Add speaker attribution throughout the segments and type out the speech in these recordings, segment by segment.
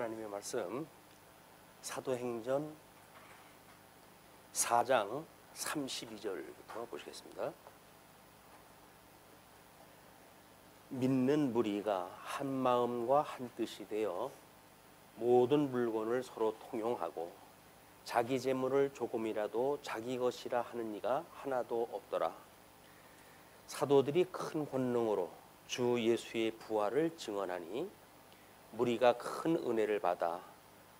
Speaker 1: 하나님의 말씀 사도행전 4장 32절부터 보시겠습니다. 믿는 무리가 한 마음과 한 뜻이 되어 모든 물건을 서로 통용하고 자기 재물을 조금이라도 자기 것이라 하는 이가 하나도 없더라. 사도들이 큰 권능으로 주 예수의 부활을 증언하니 무리가 큰 은혜를 받아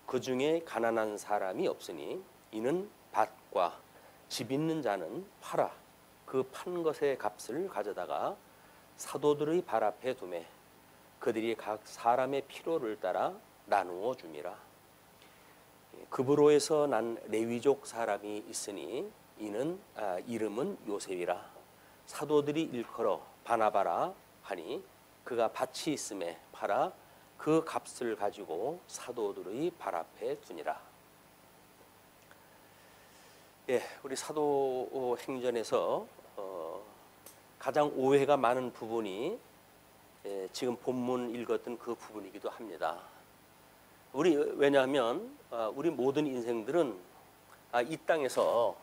Speaker 1: 그 중에 가난한 사람이 없으니 이는 밭과 집 있는 자는 팔아 그 판 것의 값을 가져다가 사도들의 발 앞에 두매 그들이 각 사람의 필요를 따라 나누어 줌이라. 그브로에서 난 레위족 사람이 있으니 이는 이름은 요셉이라. 사도들이 일컬어 바나바라 하니 그가 밭이 있음에 팔아 그 값을 가지고 사도들의 발 앞에 두니라. 우리 사도행전에서 가장 오해가 많은 부분이 지금 본문 읽었던 그 부분이기도 합니다. 왜냐하면 우리 모든 인생들은 이 땅에서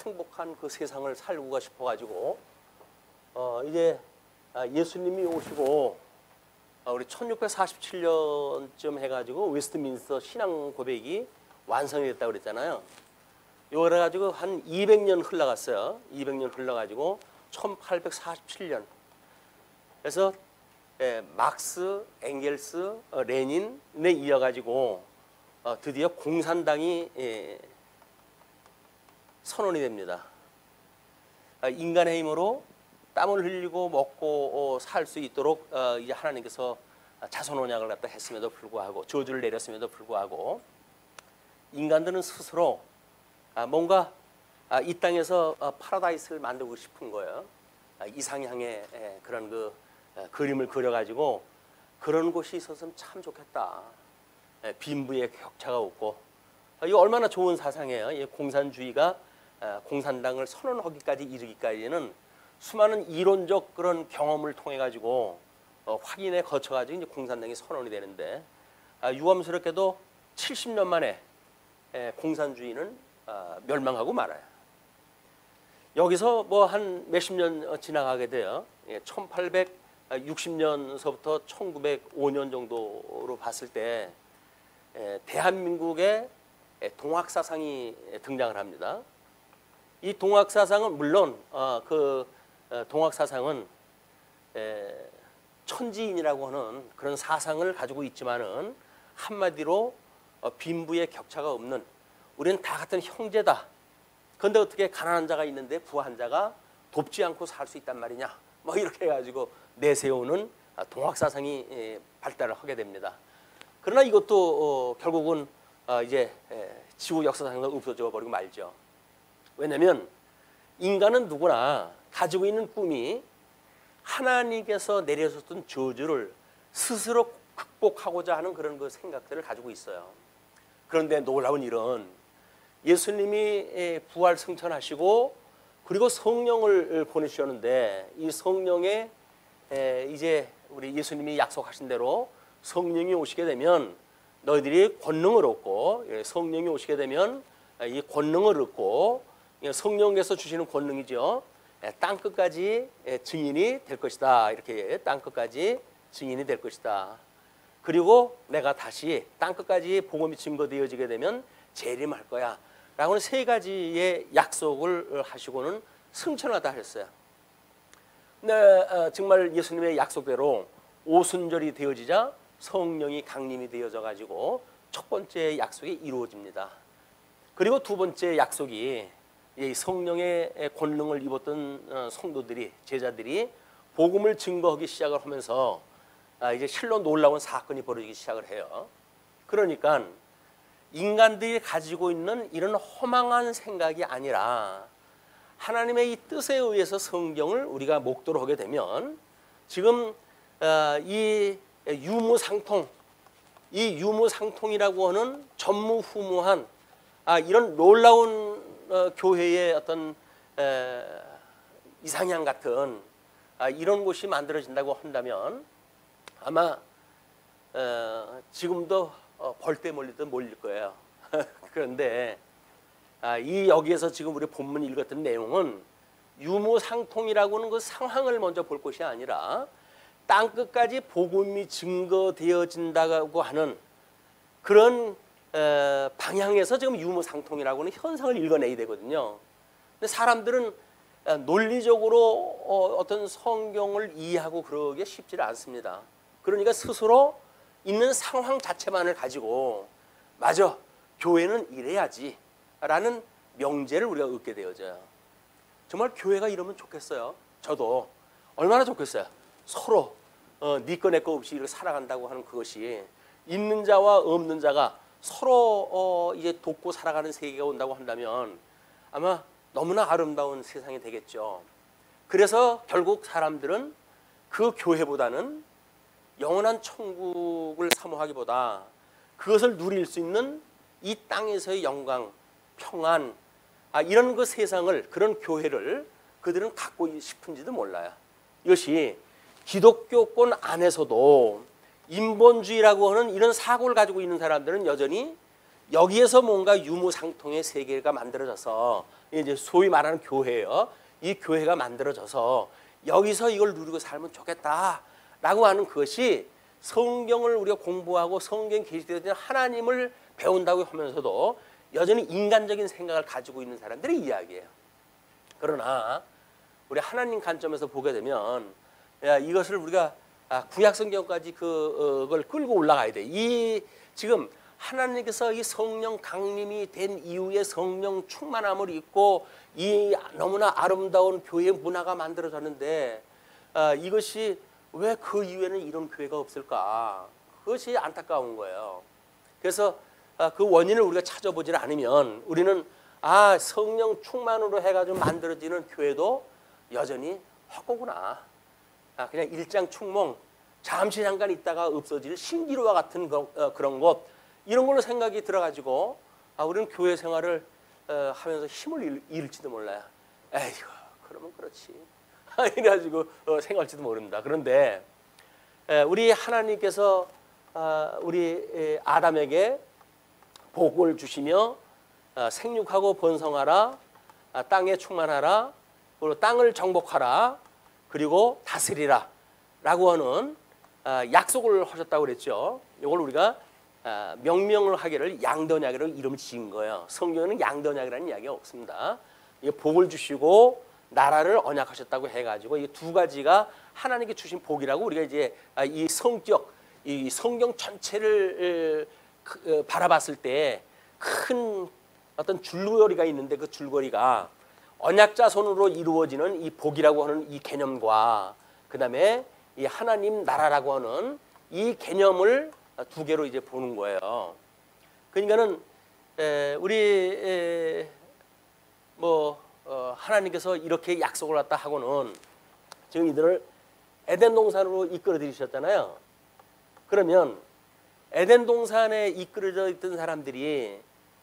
Speaker 1: 행복한 그 세상을 살고가 싶어가지고 이제 예수님이 오시고 우리 1647년쯤 해가지고 웨스트민스터 신앙 고백이 완성이 됐다고 그랬잖아요. 이거 그래가지고 한 200년 흘러갔어요. 200년 흘러가지고 1847년. 그래서 막스, 엥겔스, 레닌에 이어가지고 드디어 공산당이 선언이 됩니다. 인간의 힘으로 땀을 흘리고 먹고 살 수 있도록 이제 하나님께서 자손 언약을 갖다 했음에도 불구하고 저주를 내렸음에도 불구하고 인간들은 스스로 뭔가 이 땅에서 파라다이스를 만들고 싶은 거예요. 이상향의 그런 그 그림을 그려가지고 그런 곳이 있었으면 참 좋겠다. 빈부의 격차가 없고 이거 얼마나 좋은 사상이에요. 공산주의가 공산당을 선언하기까지 이르기까지는 수많은 이론적 그런 경험을 통해 가지고 확인에 거쳐 가지고 이제 공산당이 선언이 되는데 유감스럽게도 70년 만에 공산주의는 멸망하고 말아요. 여기서 뭐 한 몇십 년 지나가게 돼요. 1860년서부터 1905년 정도로 봤을 때 대한민국의 동학 사상이 등장을 합니다. 이 동학 사상은 물론 그 동학 사상은 천지인이라고 하는 그런 사상을 가지고 있지만은 한마디로 빈부의 격차가 없는 우리는 다 같은 형제다. 그런데 어떻게 가난한 자가 있는데 부한 자가 돕지 않고 살 수 있단 말이냐? 뭐 이렇게 해가지고 내세우는 동학 사상이 발달을 하게 됩니다. 그러나 이것도 결국은 이제 지구 역사상에서 없어져 버리고 말죠. 왜냐하면 인간은 누구나 가지고 있는 꿈이 하나님께서 내려줬던 저주를 스스로 극복하고자 하는 그런 그 생각들을 가지고 있어요. 그런데 놀라운 일은 예수님이 부활 승천하시고 그리고 성령을 보내주셨는데 이 성령에 이제 우리 예수님이 약속하신 대로 성령이 오시게 되면 너희들이 권능을 얻고 성령이 오시게 되면 이 권능을 얻고 성령께서 주시는 권능이죠. 땅끝까지 증인이 될 것이다. 이렇게 땅끝까지 증인이 될 것이다. 그리고 내가 다시 땅끝까지 복음이 증거되어지게 되면 재림할 거야. 라고는 세 가지의 약속을 하시고는 승천하다 하셨어요. 근데 정말 예수님의 약속대로 오순절이 되어지자 성령이 강림이 되어져 가지고 첫 번째 약속이 이루어집니다. 그리고 두 번째 약속이 이 성령의 권능을 입었던 성도들이 제자들이 복음을 증거하기 시작을 하면서 이제 실로 놀라운 사건이 벌어지기 시작을 해요. 그러니까 인간들이 가지고 있는 이런 허망한 생각이 아니라 하나님의 이 뜻에 의해서 성경을 우리가 목도로 하게 되면 지금 이 유무상통이라고 하는 전무후무한 이런 놀라운 교회의 어떤 이상향 같은 이런 곳이 만들어진다고 한다면 아마 지금도 벌떼 몰리듯 몰릴 거예요. 그런데 이 여기에서 지금 우리 본문 읽었던 내용은 유무상통이라고 하는 그 상황을 먼저 볼 것이 아니라 땅끝까지 복음이 증거되어진다고 하는 그런 방향에서 지금 유무상통이라고 하는 현상을 읽어내야 되거든요. 근데 사람들은 논리적으로 어떤 성경을 이해하고 그러기가 쉽지 않습니다. 그러니까 스스로 있는 상황 자체만을 가지고 맞아, 교회는 이래야지 라는 명제를 우리가 얻게 되어져요. 정말 교회가 이러면 좋겠어요. 저도 얼마나 좋겠어요. 서로 네 거 내 거 없이 이렇게 살아간다고 하는 그것이 있는 자와 없는 자가 서로 이제 돕고 살아가는 세계가 온다고 한다면 아마 너무나 아름다운 세상이 되겠죠. 그래서 결국 사람들은 그 교회보다는 영원한 천국을 사모하기보다 그것을 누릴 수 있는 이 땅에서의 영광, 평안, 이런 그 세상을, 그런 교회를 그들은 갖고 싶은지도 몰라요. 이것이 기독교권 안에서도 인본주의라고 하는 이런 사고를 가지고 있는 사람들은 여전히 여기에서 뭔가 유무상통의 세계가 만들어져서 이제 소위 말하는 교회예요. 이 교회가 만들어져서 여기서 이걸 누리고 살면 좋겠다라고 하는 그것이 성경을 우리가 공부하고 성경 계시되어진 하나님을 배운다고 하면서도 여전히 인간적인 생각을 가지고 있는 사람들의 이야기예요. 그러나 우리 하나님 관점에서 보게 되면 이것을 우리가 구약 성경까지 그걸 끌고 올라가야 돼. 이 지금 하나님께서 이 성령 강림이 된 이후에 성령 충만함을 입고 이 너무나 아름다운 교회 문화가 만들어졌는데 이것이 왜 그 이후에는 이런 교회가 없을까? 그것이 안타까운 거예요. 그래서 그 원인을 우리가 찾아보지 않으면 우리는 성령 충만으로 해가지고 만들어지는 교회도 여전히 헛고구나. 그냥 일장충몽, 잠시 잠깐 있다가 없어질 신기루와 같은 그런 것, 이런 걸로 생각이 들어가지고 우리는 교회 생활을 하면서 힘을 잃을지도 몰라요. 에이구, 그러면 그렇지. 이래가지고 생각할지도 모릅니다. 그런데 우리 하나님께서 우리 아담에게 복을 주시며 생육하고 번성하라, 땅에 충만하라, 그리고 땅을 정복하라, 그리고 다스리라 라고 하는 약속을 하셨다고 그랬죠. 이걸 우리가 명령을 하기를 양더냐기로 이름을 지은 거예요. 성경에는 양더냐기라는 이야기가 없습니다. 복을 주시고 나라를 언약하셨다고 해가지고 이 두 가지가 하나님께 주신 복이라고 우리가 이제 이 성격, 이 성경 전체를 바라봤을 때 큰 어떤 줄거리가 있는데 그 줄거리가 언약자 손으로 이루어지는 이 복이라고 하는 이 개념과 그 다음에 이 하나님 나라라고 하는 이 개념을 두 개로 이제 보는 거예요. 그러니까는 우리 하나님께서 이렇게 약속을 했다 하고는 지금 이들을 에덴 동산으로 이끌어 들이셨잖아요. 그러면 에덴 동산에 이끌어져 있던 사람들이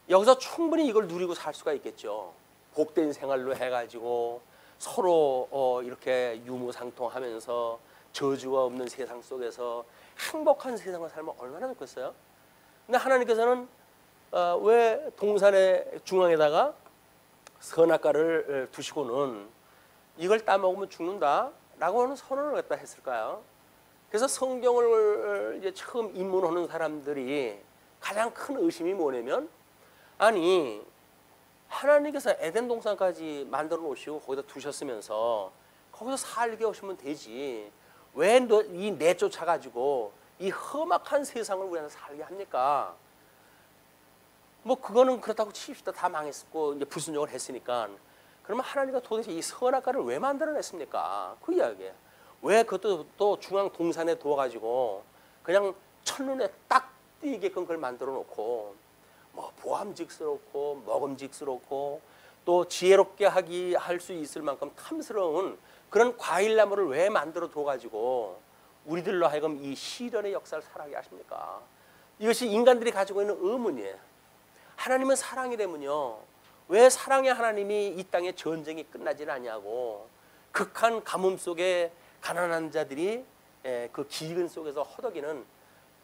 Speaker 1: 여기서 충분히 이걸 누리고 살 수가 있겠죠. 복된 생활로 해가지고 서로 이렇게 유무상통하면서 저주가 없는 세상 속에서 행복한 세상을 살면 얼마나 좋겠어요. 근데 하나님께서는 왜 동산의 중앙에다가 선악과를 두시고는 이걸 따먹으면 죽는다라고 하는 선언을 갖다 했을까요? 그래서 성경을 이제 처음 입문하는 사람들이 가장 큰 의심이 뭐냐면, 아니 하나님께서 에덴 동산까지 만들어 놓으시고 거기다 두셨으면서 거기서 살게 하시면 되지, 왜 이 내쫓아 가지고 이 험악한 세상을 우리한테 살게 합니까? 그거는 그렇다고 칩시다. 다 망했고 이제 불순종을 했으니까. 그러면 하나님과 도대체 이 선악과를 왜 만들어냈습니까? 그 이야기예요. 왜 그것도 또 중앙 동산에 두어가지고 그냥 첫눈에 딱 띄게끔 그걸 만들어 놓고 보암직스럽고 먹음직스럽고 또 지혜롭게 할 수 있을 만큼 탐스러운 그런 과일나무를 왜 만들어 둬가지고 우리들로 하여금 이 시련의 역사를 살아가게 하십니까? 이것이 인간들이 가지고 있는 의문이에요. 하나님은 사랑이라면요, 왜 사랑의 하나님이 이 땅에 전쟁이 끝나질 않냐고, 극한 가뭄 속에 가난한 자들이 그 기근 속에서 허덕이는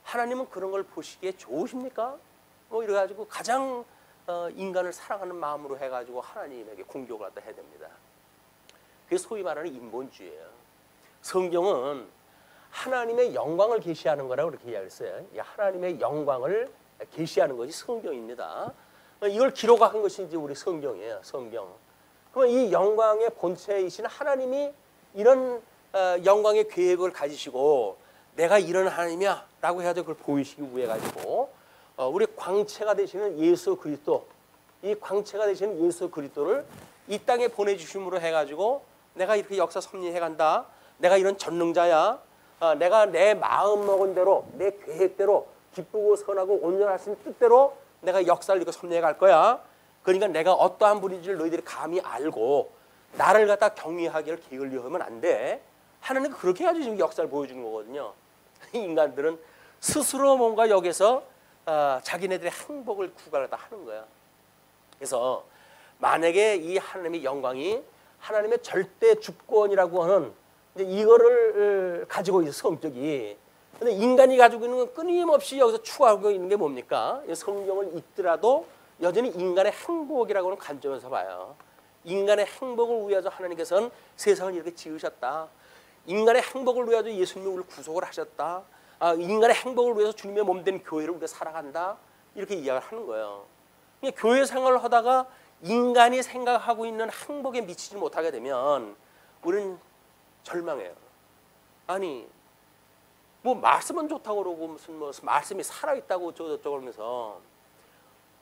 Speaker 1: 하나님은 그런 걸 보시기에 좋으십니까? 뭐 이래가지고 가장 인간을 사랑하는 마음으로 해가지고 하나님에게 공격을 갖다 해야 됩니다. 그게 소위 말하는 인본주의예요. 성경은 하나님의 영광을 계시하는 거라고 그렇게 이야기했어요. 하나님의 영광을 계시하는 것이 성경입니다. 이걸 기록한 것이 이제 우리 성경이에요. 성경. 그럼 이 영광의 본체이신 하나님이 이런 영광의 계획을 가지시고 내가 이런 하나님이야 라고 해야 그걸 보이시기 위해 가지고 우리 광채가 되시는 예수 그리스도, 이 광채가 되시는 예수 그리스도를 이 땅에 보내주심으로 해가지고 내가 이렇게 역사 섭리해 간다. 내가 이런 전능자야. 내가 내 마음 먹은 대로 내 계획대로 기쁘고 선하고 온전하신 뜻대로 내가 역사를 이렇게 섭리해 갈 거야. 그러니까 내가 어떠한 분인지를 너희들이 감히 알고 나를 갖다 경외하기를 게을리하면 안 돼. 하나님은 그렇게 해가지고 지금 역사를 보여주는 거거든요. 인간들은 스스로 뭔가 여기서 자기네들의 행복을 구가하다 하는 거야. 그래서 만약에 이 하나님의 영광이 하나님의 절대 주권이라고 하는 이거를 가지고 있는 성격이, 근데 인간이 가지고 있는 건 끊임없이 여기서 추구하고 있는 게 뭡니까? 성경을 읽더라도 여전히 인간의 행복이라고 하는 관점에서 봐요. 인간의 행복을 위해서 하나님께서는 세상을 이렇게 지으셨다. 인간의 행복을 위해서 예수님이 우리를 구속을 하셨다. 인간의 행복을 위해서 주님의 몸된 교회를 우리가 살아간다. 이렇게 이야기를 하는 거예요. 교회 생활을 하다가 인간이 생각하고 있는 행복에 미치지 못하게 되면 우리는 절망해요. 아니 뭐 말씀은 좋다고 그러고 무슨 뭐 말씀이 살아있다고 저쩌고 그러면서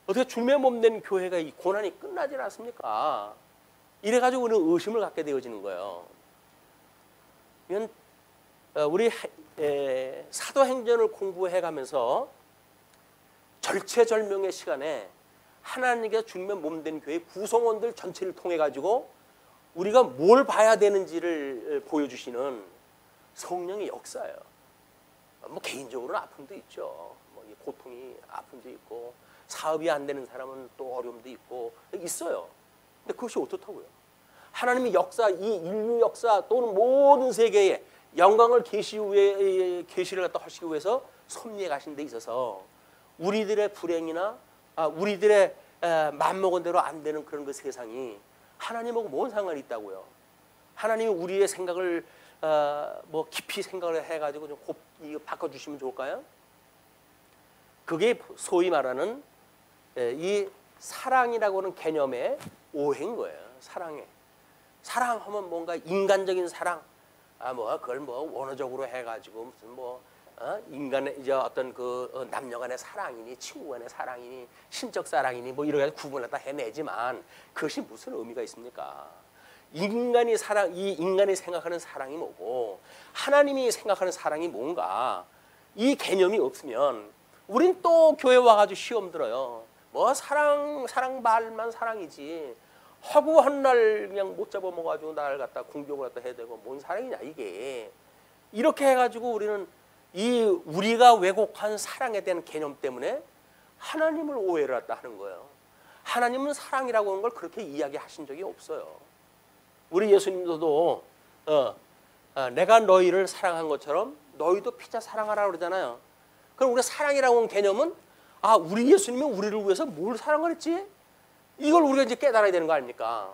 Speaker 1: 어떻게 주님의 몸된 교회가 이 고난이 끝나지 않습니까? 이래가지고 우리는 의심을 갖게 되어지는 거예요. 이건 우리 사도행전을 공부해가면서 절체절명의 시간에 하나님께서 주님의 몸된 교회 구성원들 전체를 통해 가지고 우리가 뭘 봐야 되는지를 보여주시는 성령의 역사예요. 뭐 개인적으로는 아픔도 있죠. 뭐 고통이 아픔도 있고 사업이 안 되는 사람은 또 어려움도 있고 있어요. 근데 그것이 어떻다고요? 하나님의 역사, 이 인류 역사 또는 모든 세계에 영광을 계시를 갖다 하시기 위해서 섭리해 가신 데 있어서 우리들의 불행이나 우리들의 맘먹은 대로 안 되는 그런 그 세상이 하나님하고 뭔 상관이 있다고요? 하나님이 우리의 생각을 뭐 깊이 생각을 해가지고 좀 바꿔주시면 좋을까요? 그게 소위 말하는 이 사랑이라고 하는 개념의 오해인 거예요. 사랑하면 뭔가 인간적인 사랑, 뭐 그걸 뭐 원어적으로 해가지고 무슨 뭐 인간의 이제 어떤 그 남녀간의 사랑이니 친구간의 사랑이니 신적 사랑이니 뭐 이렇게 구분을 다 해내지만 그것이 무슨 의미가 있습니까? 인간이 생각하는 사랑이 뭐고 하나님이 생각하는 사랑이 뭔가 이 개념이 없으면 우린 또 교회 와가지고 시험 들어요. 뭐 사랑 말만 사랑이지 허구한 날 그냥 못 잡아먹어가지고 나를 갖다 공격을 갖다 해야 되고 뭔 사랑이냐 이게. 이렇게 해가지고 우리는 우리가 왜곡한 사랑에 대한 개념 때문에 하나님을 오해를 갖다 하는 거예요. 하나님은 사랑이라고 하는 걸 그렇게 이야기하신 적이 없어요. 우리 예수님도 내가 너희를 사랑한 것처럼 너희도 피차 사랑하라 그러잖아요. 그럼 우리가 사랑이라고 하는 개념은 우리 예수님이 우리를 위해서 뭘 사랑을 했지? 이걸 우리가 이제 깨달아야 되는 거 아닙니까?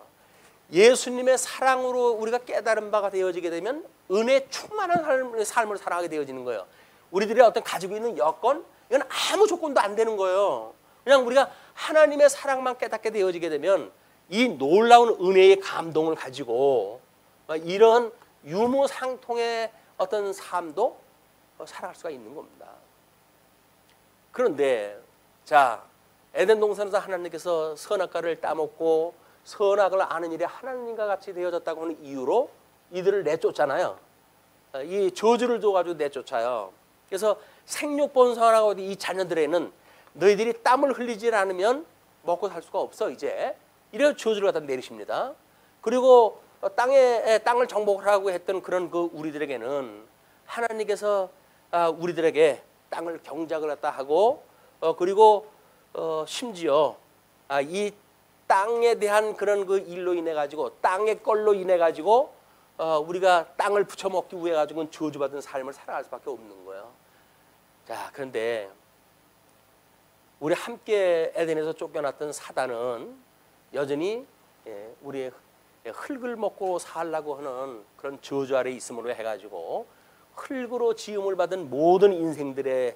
Speaker 1: 예수님의 사랑으로 우리가 깨달은 바가 되어지게 되면 은혜 충만한 삶을 살아가게 되어지는 거예요. 우리들이 어떤 가지고 있는 여건, 이건 아무 조건도 안 되는 거예요. 그냥 우리가 하나님의 사랑만 깨닫게 되어지게 되면 이 놀라운 은혜의 감동을 가지고 이런 유무상통의 어떤 삶도 살아갈 수가 있는 겁니다. 그런데 자, 에덴 동산에서 하나님께서 선악과를 따먹고 선악을 아는 일에 하나님과 같이 되어졌다고 하는 이유로 이들을 내쫓잖아요. 이 저주를 줘가지고 내쫓아요. 그래서 생육번성하라고 이 자녀들에는 너희들이 땀을 흘리지 않으면 먹고 살 수가 없어 이제. 이래서 저주를 갖다 내리십니다. 그리고 땅을 정복하라고 했던 그런 그 우리들에게는 하나님께서 우리들에게 땅을 경작을 갖다 하고 그리고 심지어 이 땅에 대한 그런 그 일로 인해 가지고 땅의 걸로 인해 가지고 우리가 땅을 부쳐먹기 위해 가지고는 저주받은 삶을 살아갈 수밖에 없는 거예요. 자, 그런데 우리 함께 에덴에서 쫓겨났던 사단은 여전히 우리의 흙을 먹고 살라고 하는 그런 저주 아래 있음으로 해가지고 흙으로 지음을 받은 모든 인생들의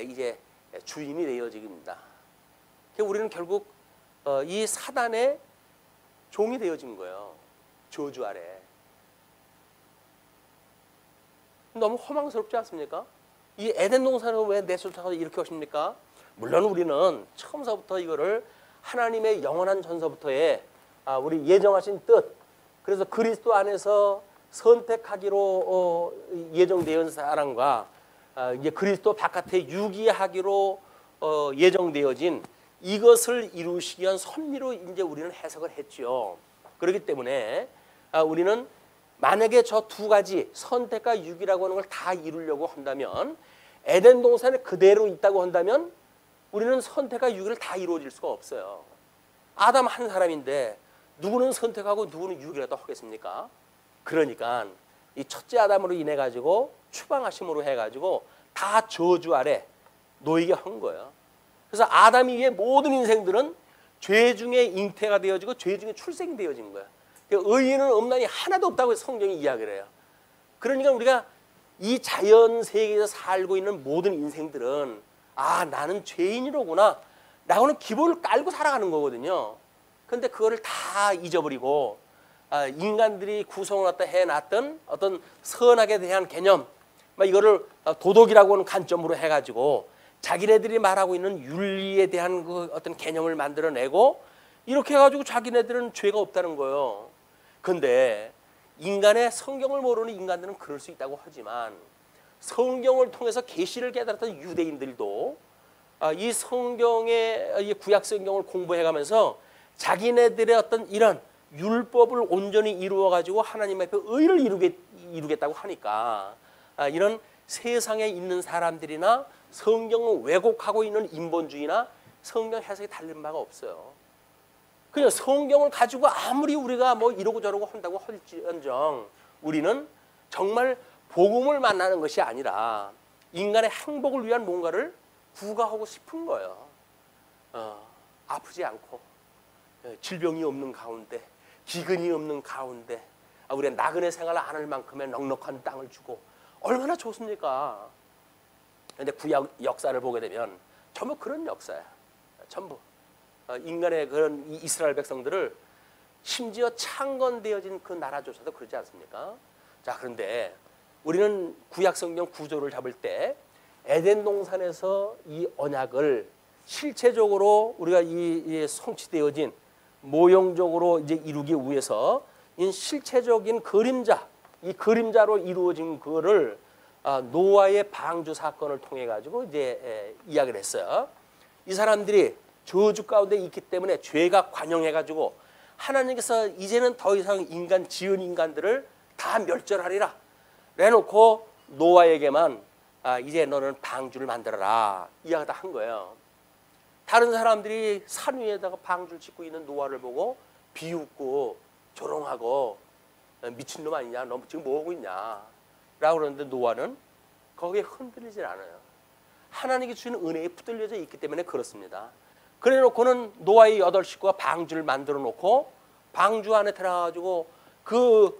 Speaker 1: 이제 주인이 되어집니다. 우리는 결국 이 사단의 종이 되어진 거예요. 저주 아래. 너무 허망스럽지 않습니까? 이 에덴 동산을 왜 내쫓아서 이렇게 하십니까? 물론 우리는 처음서부터 이거를 하나님의 영원한 전서부터의 우리 예정하신 뜻, 그래서 그리스도 안에서 선택하기로 예정되어 있는 사람과 이제 그리스도 바깥에 유기하기로 예정되어진 이것을 이루시기 위한 섭리로 이제 우리는 해석을 했죠. 그렇기 때문에 우리는 만약에 저 두 가지 선택과 유기라고 하는 걸 다 이루려고 한다면, 에덴 동산에 그대로 있다고 한다면 우리는 선택과 유기를 다 이루어질 수가 없어요. 아담 한 사람인데 누구는 선택하고 누구는 유기라도 하겠습니까? 그러니까 이 첫째 아담으로 인해 가지고 추방하심으로 해 가지고 다 저주 아래 놓이게 한 거예요. 그래서 아담 이후의 모든 인생들은 죄 중에 잉태가 되어지고 죄 중에 출생이 되어진 거예요. 의인은 없나니 하나도 없다고 성경이 이야기를 해요. 그러니까 우리가 이 자연 세계에서 살고 있는 모든 인생들은 나는 죄인이로구나 라고는 기본을 깔고 살아가는 거거든요. 그런데 그거를 다 잊어버리고 인간들이 구성을 해놨던 어떤 선악에 대한 개념, 이거를 도덕이라고 하는 관점으로 해가지고 자기네들이 말하고 있는 윤리에 대한 그 어떤 개념을 만들어내고 이렇게 해가지고 자기네들은 죄가 없다는 거예요. 그런데 인간의 성경을 모르는 인간들은 그럴 수 있다고 하지만 성경을 통해서 계시를 깨달았던 유대인들도 이 성경의 구약 성경을 공부해가면서 자기네들의 어떤 이런 율법을 온전히 이루어가지고 하나님 앞에 의를 이루겠다고 하니까 이런 세상에 있는 사람들이나 성경을 왜곡하고 있는 인본주의나 성경 해석이 다른 바가 없어요. 그냥 성경을 가지고 아무리 우리가 뭐 이러고 저러고 한다고 할지언정 우리는 정말 복음을 만나는 것이 아니라 인간의 행복을 위한 뭔가를 부과하고 싶은 거예요. 아프지 않고 질병이 없는 가운데, 기근이 없는 가운데 우리가 나그네 생활을 안 할 만큼의 넉넉한 땅을 주고 얼마나 좋습니까? 그런데 구약 역사를 보게 되면 전부 그런 역사야. 전부 인간의 그런 이스라엘 백성들을 심지어 창건되어진 그 나라조차도 그러지 않습니까? 자, 그런데 우리는 구약 성경 구조를 잡을 때 에덴 동산에서 이 언약을 실체적으로 우리가 이 성취되어진 모형적으로 이제 이루기 위해서 이 실체적인 그림자, 이 그림자로 이루어진 그거를 노아의 방주 사건을 통해 가지고 이제 이야기를 했어요. 이 사람들이 저주 가운데 있기 때문에 죄가 관영해 가지고 하나님께서 이제는 더 이상 인간 지은 인간들을 다 멸절하리라 내놓고 노아에게만 이제 너는 방주를 만들어라 이야기를 한 거예요. 다른 사람들이 산 위에다가 방주를 짓고 있는 노아를 보고 비웃고 조롱하고 미친놈 아니냐, 너 지금 뭐하고 있냐 라고 그러는데 노아는 거기에 흔들리질 않아요. 하나님께 주시는 은혜에 붙들려져 있기 때문에 그렇습니다. 그래 놓고는 노아의 8 식구가 방주를 만들어 놓고 방주 안에 들어가가지고 그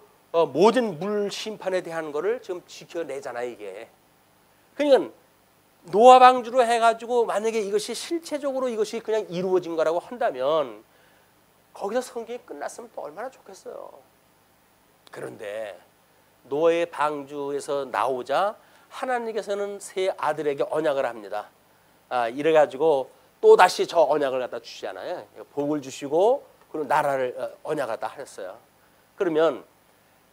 Speaker 1: 모든 물 심판에 대한 거를 지금 지켜내잖아요, 이게. 그러니까 노아 방주로 해가지고 만약에 이것이 실체적으로 이것이 그냥 이루어진 거라고 한다면 거기서 성경이 끝났으면 또 얼마나 좋겠어요. 그런데 노아의 방주에서 나오자 하나님께서는 세 아들에게 언약을 합니다. 이래가지고 또 다시 저 언약을 갖다 주시잖아요. 복을 주시고 그리고 나라를 언약하다 하셨어요. 그러면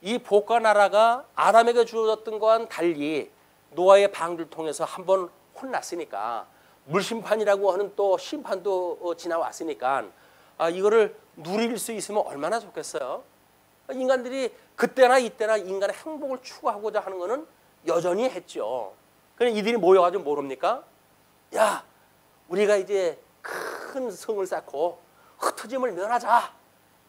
Speaker 1: 이 복과 나라가 아담에게 주어졌던 것과는 달리 노아의 방주를 통해서 한번 혼났으니까 물심판이라고 하는 또 심판도 지나왔으니까 이거를 누릴 수 있으면 얼마나 좋겠어요. 인간들이 그때나 이때나 인간의 행복을 추구하고자 하는 것은 여전히 했죠. 그냥 이들이 모여가지고 뭐랍니까? 야, 우리가 이제 큰 성을 쌓고 흩어짐을 면하자.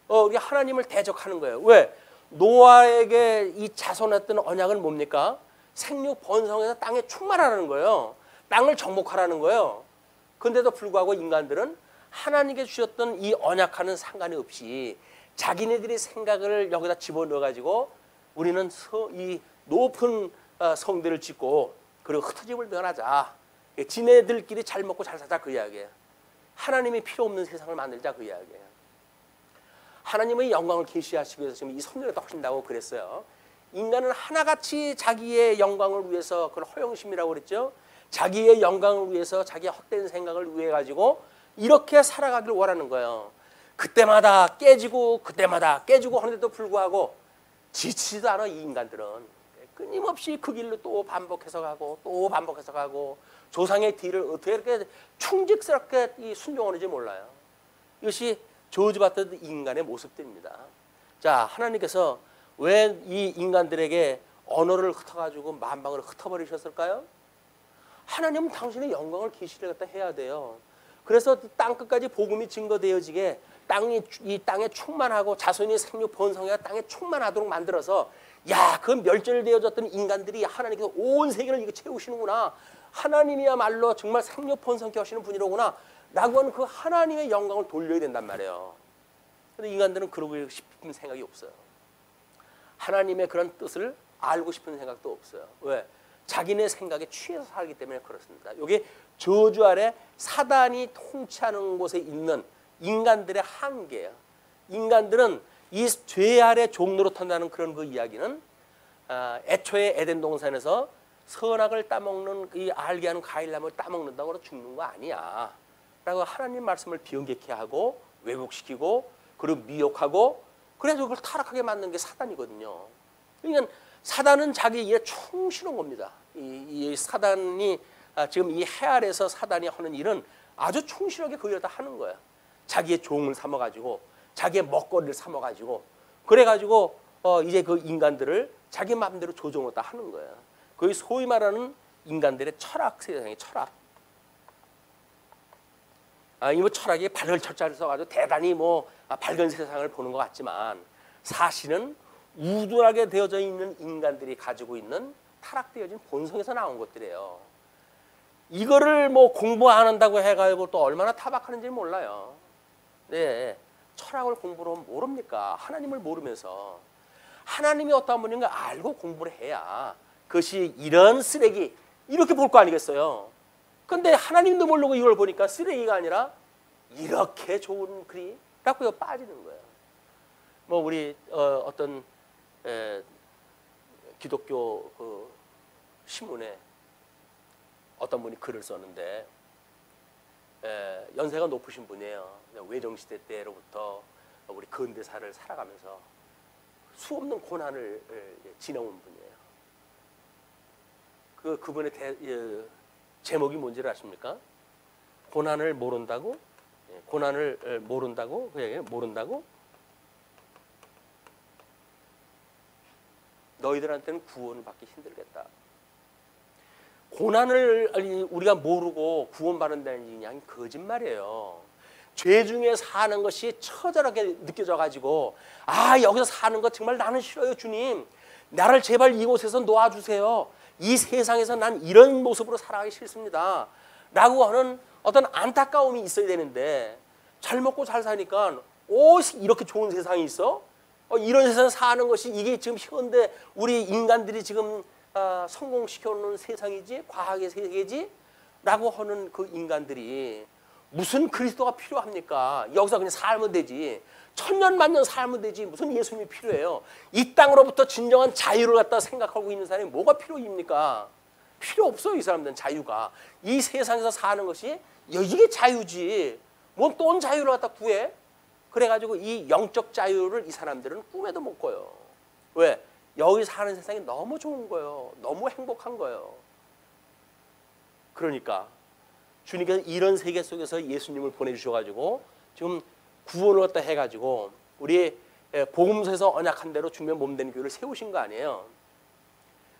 Speaker 1: 우리 하나님을 대적하는 거예요. 왜? 노아에게 이 자손했던 언약은 뭡니까? 생육 번성해서 땅에 충만하라는 거예요. 땅을 정복하라는 거예요. 그런데도 불구하고 인간들은 하나님께 주셨던 이 언약과는 상관이 없이 자기네들의 생각을 여기다 집어넣어가지고 우리는 이 높은 성들을 짓고 그리고 흩어짐을 면하자. 지네들끼리 잘 먹고 잘 사자 그 이야기예요. 하나님이 필요 없는 세상을 만들자 그 이야기예요. 하나님의 영광을 계시하시기 위해서 지금 이 성전을 떡신다고 그랬어요. 인간은 하나같이 자기의 영광을 위해서 그걸 허영심이라고 그랬죠. 자기의 영광을 위해서 자기의 헛된 생각을 위해 가지고 이렇게 살아가길 원하는 거예요. 그때마다 깨지고 하는데도 불구하고 지치지도 않아. 이 인간들은 끊임없이 그 길로 또 반복해서 가고 조상의 뒤를 어떻게 이렇게 충직스럽게 순종하는지 몰라요. 이것이 저주받던 인간의 모습들입니다. 자, 하나님께서 왜 이 인간들에게 언어를 흩어가지고 만방을 흩어버리셨을까요? 하나님은 당신의 영광을 계시를 갖다 해야 돼요. 그래서 땅 끝까지 복음이 증거되어지게 이 땅에 충만하고 자손이 생육 번성해가 땅에 충만하도록 만들어서 그 멸절되어졌던 인간들이 하나님께서 온 세계를 이거 채우시는구나. 하나님이야말로 정말 생육 번성케 하시는 분이로구나. 라고 하는 그 하나님의 영광을 돌려야 된단 말이에요. 그런데 인간들은 그러고 싶은 생각이 없어요. 하나님의 그런 뜻을 알고 싶은 생각도 없어요. 왜? 자기네 생각에 취해서 살기 때문에 그렇습니다. 이게 저주 아래 사단이 통치하는 곳에 있는 인간들의 한계예요. 인간들은 이 죄 아래 종노릇한다는 그런 그 이야기는 애초에 에덴 동산에서 선악을 따먹는 이 알게 하는 과일나무를 따먹는다고 해서 죽는 거 아니야 라고 하나님 말씀을 비언객케 하고 왜곡시키고 그리고 미혹하고 그래서 그걸 타락하게 만든 게 사단이거든요. 그러니까 사단은 자기 일에 충실한 겁니다. 이 사단이 지금 이 해 아래서 사단이 하는 일은 아주 충실하게 그 일을 다 하는 거야. 자기의 종을 삼아가지고 자기의 먹거리를 삼아가지고 그래가지고 이제 그 인간들을 자기 마음대로 조종을 다 하는 거야. 그게 소위 말하는 인간들의 철학 세상의 철학. 이 철학이 밝은 철자를 써가지고 대단히 밝은 세상을 보는 것 같지만 사실은 우둔하게 되어져 있는 인간들이 가지고 있는 타락되어진 본성에서 나온 것들이에요. 이거를 공부 안 한다고 해가지고 또 얼마나 타박하는지 몰라요. 네, 철학을 공부로 모릅니까? 하나님을 모르면서 하나님이 어떤 분인가 알고 공부를 해야 그것이 이런 쓰레기 이렇게 볼 거 아니겠어요? 근데 하나님도 모르고 이걸 보니까 쓰레기가 아니라 이렇게 좋은 글이라고 빠지는 거예요. 우리 어떤 기독교 그 신문에 어떤 분이 글을 썼는데 연세가 높으신 분이에요. 외정시대 때로부터 우리 근대사를 살아가면서 수없는 고난을 지나온 분이에요. 그분의 제목이 뭔지를 아십니까? 고난을 모른다고? 고난을 모른다고? 그 얘기예요. 모른다고? 너희들한테는 구원을 받기 힘들겠다. 고난을 우리가 모르고 구원받는다는 게 그냥 거짓말이에요. 죄 중에 사는 것이 처절하게 느껴져가지고 여기서 사는 것 정말 나는 싫어요 주님. 나를 제발 이곳에서 놓아주세요. 이 세상에서 난 이런 모습으로 살아가기 싫습니다. 라고 하는 어떤 안타까움이 있어야 되는데 잘 먹고 잘 사니까 이렇게 좋은 세상이 있어? 이런 세상 사는 것이 이게 지금 현대 우리 인간들이 지금 성공시켜놓은 세상이지 과학의 세계지? 라고 하는 그 인간들이 무슨 그리스도가 필요합니까? 여기서 그냥 살면 되지. 천년 만년 살면 되지. 무슨 예수님이 필요해요? 이 땅으로부터 진정한 자유를 갖다 생각하고 있는 사람이 뭐가 필요입니까? 필요 없어요. 이 사람들은 자유가. 이 세상에서 사는 것이 이게 자유지. 뭔 또 자유를 갖다 구해? 그래가지고 이 영적 자유를 이 사람들은 꿈에도 못 꿔요. 왜? 여기 사는 세상이 너무 좋은 거예요. 너무 행복한 거예요. 그러니까 주님께서 이런 세계 속에서 예수님을 보내주셔가지고 지금 구원을 갖다 해가지고 우리 복음서에서 언약한 대로 주님의 몸된 교회를 세우신 거 아니에요.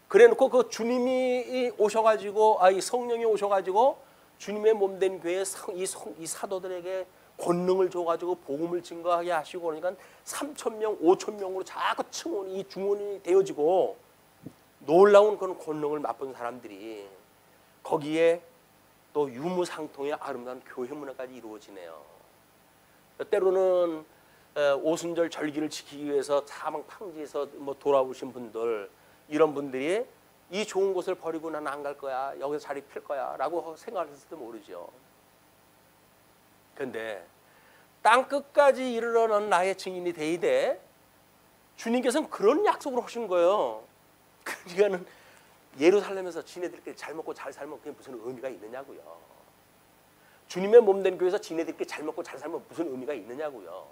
Speaker 1: 그래놓고 그 주님이 오셔가지고 이 성령이 오셔가지고 주님의 몸된 교회 이 사도들에게 권능을 줘가지고 복음을 증거하게 하시고 그러니까 3,000명, 5,000명으로 자꾸 이 중원이 되어지고 놀라운 그런 권능을 맛본 사람들이 거기에 또 유무상통의 아름다운 교회 문화까지 이루어지네요. 때로는 오순절 절기를 지키기 위해서 사방팡지에서 뭐 돌아오신 분들, 이런 분들이 이 좋은 곳을 버리고 나는 안 갈 거야, 여기서 자리 필 거야 라고 생각했을지도 모르죠. 그런데 땅 끝까지 이르러는 나의 증인이 되이되, 주님께서는 그런 약속을 하신 거예요. 그러니까는 예루살렘에서 지네들끼리 잘 먹고 잘 살면 그게 무슨 의미가 있느냐고요. 주님의 몸된 교회에서 지네들끼리 잘 먹고 잘 살면 무슨 의미가 있느냐고요.